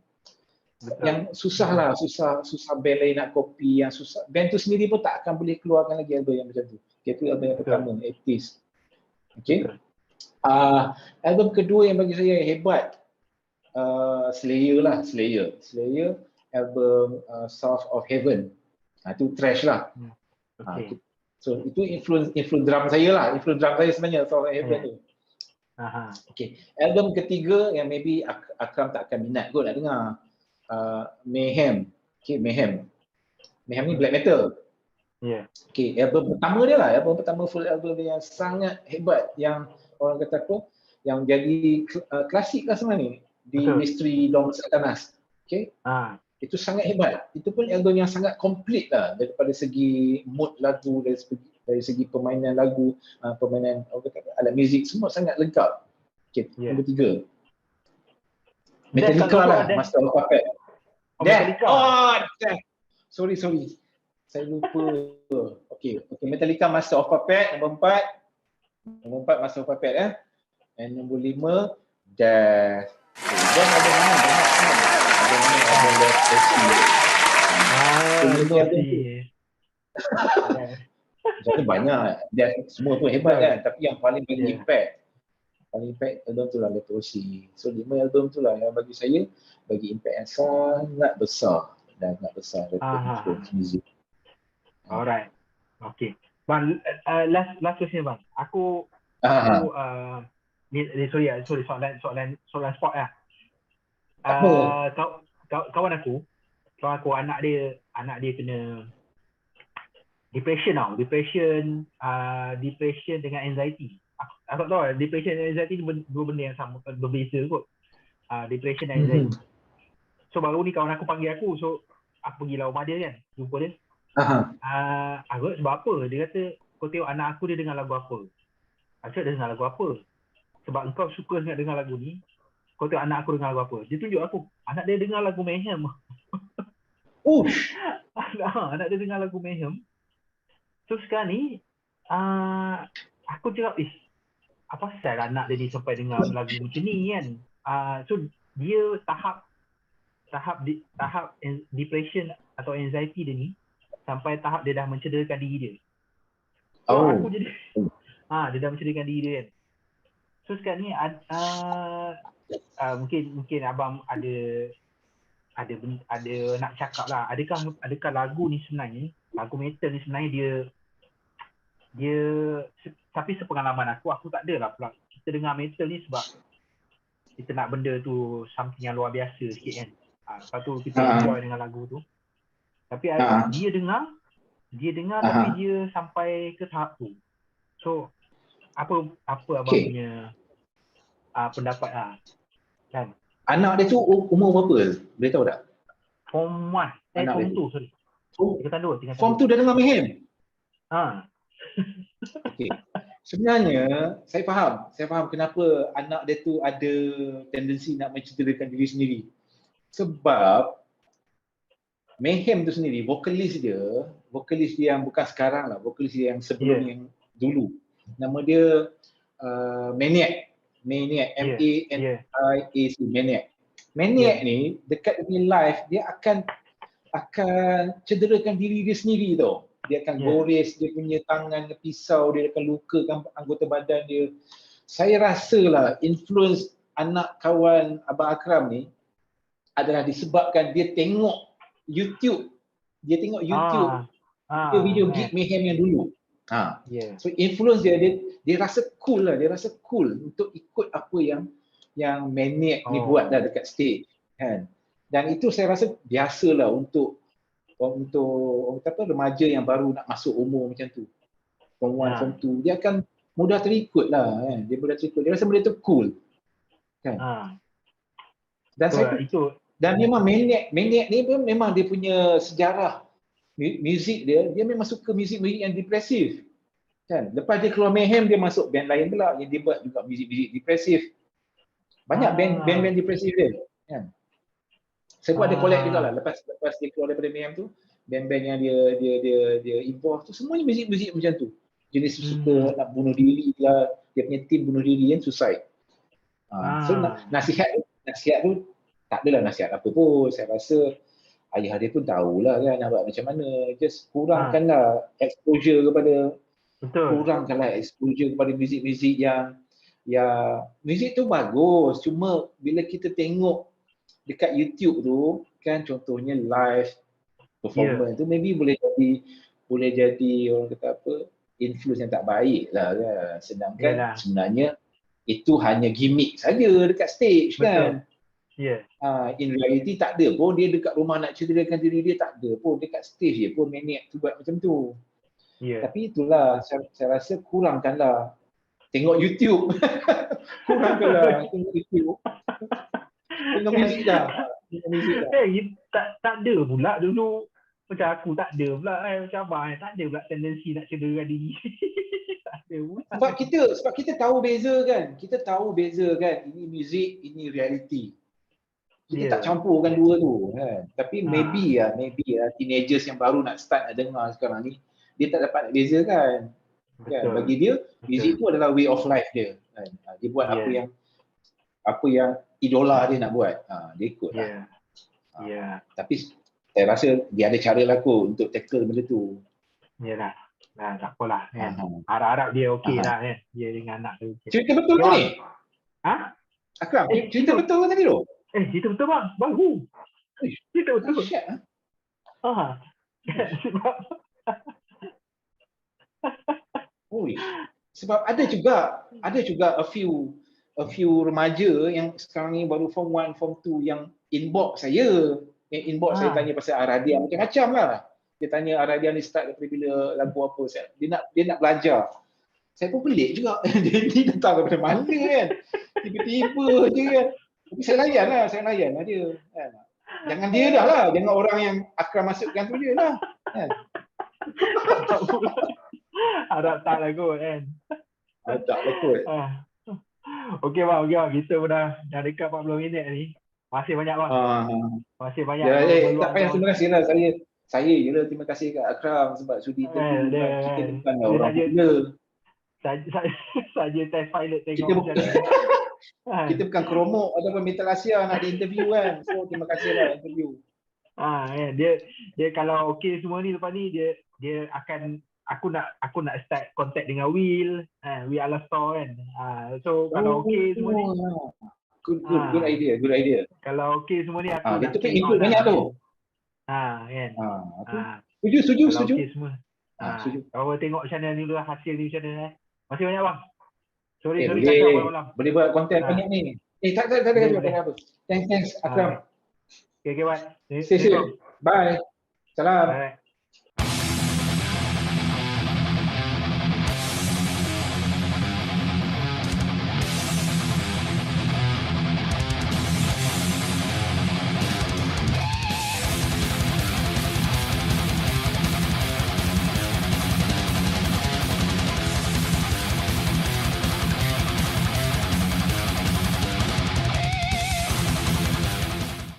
Betul. Yang susah band lain nak copy, yang susah. Band tu sendiri pun tak akan boleh keluarkan lagi album yang macam tu. Itu album yang pertama, 80s. Okay. Album kedua yang bagi saya hebat, Slayer album South of Heaven. Itu trash lah. So itu influence drum saya sebenarnya, South of Heaven tu. Okay. Album ketiga yang maybe Akram tak akan minat kot nak dengar, Mayhem. Okay, Mayhem ni black metal. Okay, album pertama dia lah, full album dia yang sangat hebat, yang orang kata apa, yang jadi klasik lah sebenarnya di Misteri Dom Satanas. Okay. Itu sangat hebat. Itu pun album yang sangat komplit lah daripada segi mood lagu, dari segi permainan lagu, permainan alat muzik, semua sangat lengkap. Okay, nombor 3. Metallica lah, Master of Puppet. Sorry. Saya lupa. Okay, Metallica Master of Puppet, nombor 4 Master of Puppet and nombor 5 Death. Dan ada mana? Jadi banyak. Death semua tu hebat kan, tapi yang paling bagi impact album tu lah Leprosy. So 5 album tu lah yang bagi saya bagi impact yang sangat besar daripada music. Alright. Okay. Bang, last question bang. Aku sorry soalan spot lah. Kawan aku anak dia kena depression dengan anxiety. Aku tak tahu depression dan anxiety ni dua benda yang sama, berbeza kot. Depression dan anxiety. So baru ni kawan aku panggil aku, so aku pergi lah rumah dia kan, jumpa dia. Aku sebab apa? Dia kata, kau tengok anak aku dia dengar lagu apa? Aku cakap dia dengar lagu apa? Sebab engkau suka sangat dengar lagu ni, kau tengok anak aku dengar lagu apa? Dia tunjuk aku, anak dia dengar lagu Mayhem. Anak dia dengar lagu Mayhem. So sekarang ni, aku cakap, apa pasal anak dia ni sampai dengar lagu macam ni kan? So dia tahap depression atau anxiety dia ni sampai tahap dia dah mencederakan diri dia. So aku jadi dia dah mencederakan diri dia kan. So sekarang ni mungkin abang ada ada nak cakap lah, adakah lagu ni sebenarnya, lagu metal ni sebenarnya dia tapi sepengalaman aku tak ada lah pula. Kita dengar metal ni sebab kita nak benda tu something yang luar biasa sikit kan. Lepas tu kita enjoy dengan lagu tu. Tapi dia dengar tapi dia sampai ke tahap tu. So apa abang punya pendapat lah kan? Anak dia tu umur berapa? Boleh tahu tak? Form 1, Form 2 sorry. Tingkatan 2. Form 2 dah dengar Mayhem? Okey. Sebenarnya saya faham kenapa anak dia tu ada tendensi nak mencederakan diri sendiri. Sebab Mayhem tu sendiri, vokalis dia yang bukan sekarang lah, vokalis dia yang sebelum yang dulu. Nama dia Maniac, M-A-N-I-A-C, Maniac ni dekat dia live dia akan cederakan diri dia sendiri tau. Dia akan gores dia punya tangan dengan pisau, dia akan lukakan anggota badan dia. Saya rasalah influence anak kawan Abang Akram ni adalah disebabkan dia tengok YouTube. Dia video gig Mayhem yang dulu. So influence dia rasa cool lah, dia rasa cool untuk ikut apa yang Maniac ni buat dah dekat stage kan. Dan itu saya rasa biasalah untuk remaja yang baru nak masuk umur macam tu. Form 1, Form 2, dia akan mudah terikut lah kan. Dia rasa benda tu cool kan. Dan memang Maniac ni pun memang dia punya sejarah muzik dia memang suka muzik yang depresif kan. Lepas dia keluar Mayhem, dia masuk band lain pula yang dia buat juga muzik depresif. Banyak band depresif dia kan. Saya pun ada collect juga lah lepas dia keluar daripada Mayhem tu, band-band yang dia involve tu semuanya muzik macam tu. Jenis suka nak bunuh diri lah, dia punya team bunuh diri kan, suicide. So nasihat tu tak adalah nasihat apa pun. Saya rasa ayah dia pun tahulah kan nak buat macam mana. Just kurangkanlah exposure kepada muzik-muzik yang muzik tu bagus. Cuma bila kita tengok dekat YouTube tu kan, contohnya live performance tu maybe boleh jadi orang kata apa, influence yang tak baik lah kan. Sedangkan sebenarnya itu hanya gimmick saja dekat stage kan. In reality tak ada pun dia dekat rumah nak cederakan diri dia, tak ada pun dekat stage dia pun Maniac tu buat macam tu. Tapi itulah saya rasa kurangkanlah tengok YouTube. Kurangkanlah tengok YouTube. Tengok muzik dah. Tak ada pula dulu macam aku, tak ada pula macam abang tak ada pula tendensi nak cederakan diri. Tak ada pula. Sebab kita tahu beza kan. Ini muzik, ini reality. Kita tak campurkan dua tu kan. Tapi maybe teenagers yang baru nak start nak dengar sekarang ni, dia tak dapat nak bezakan. Kan? Bagi dia muzik tu adalah way of life dia kan. Dia buat apa yang idola dia nak buat. Dia ikut lah. Tapi saya rasa dia ada cara lah kot untuk tackle benda tu. Yalah. Tak apalah kan. Harap-harap dia okey lah kan. Dia dengan anak tu. Cerita betul ke ni? Akram, cerita betul ke tadi tu? Cerita betul bang. Baru. Cerita betul. Sebab ada juga a few remaja yang sekarang ni baru form 1, form 2 yang inbox saya. Saya tanya pasal Aradia macam-macam lah. Dia tanya Aradia ni start daripada bila, lagu apa. Dia nak belajar. Saya pun pelik juga. Dia datang daripada mana kan. Tiba-tiba je kan. Tapi saya layan lah dia. Kan? Jangan dia dah lah. Jangan orang yang Akram masukkan tu je lah. Kan? Harap tak lah kot kan. Tak lah kot. Okey bang. Kita dah dekat 40 minit ni. Masih banyak bang. Masih banyak. Tak payah, terima kasih lah. Saya je lah terima kasih kat Akram sebab sudi interview. Kita bukan orang gila. Saja test pilot tengok macam ni. Kita bukan Kromok ataupun Metal Asia nak di-interview kan. So terima kasih lah interview. Dia kalau okey semua ni lepas ni dia akan aku nak start contact dengan Will Alastor kan. So kalau okey semua ni Good idea, good idea. Kalau okey semua ni aku Dia nak tu kan carry input on banyak lah. tu. Kan. Tu. Setuju. Kalau okey semua. Setuju. Kalau tengok channel ni dulu hasil ni macam mana. Masih banyak bang. Sorry Boleh. kacau malam-malam. Boleh buat konten banyak ni. Tak ada apa. Thanks Akram. Okay, bye. Stay safe. Bye. Salam. Bye.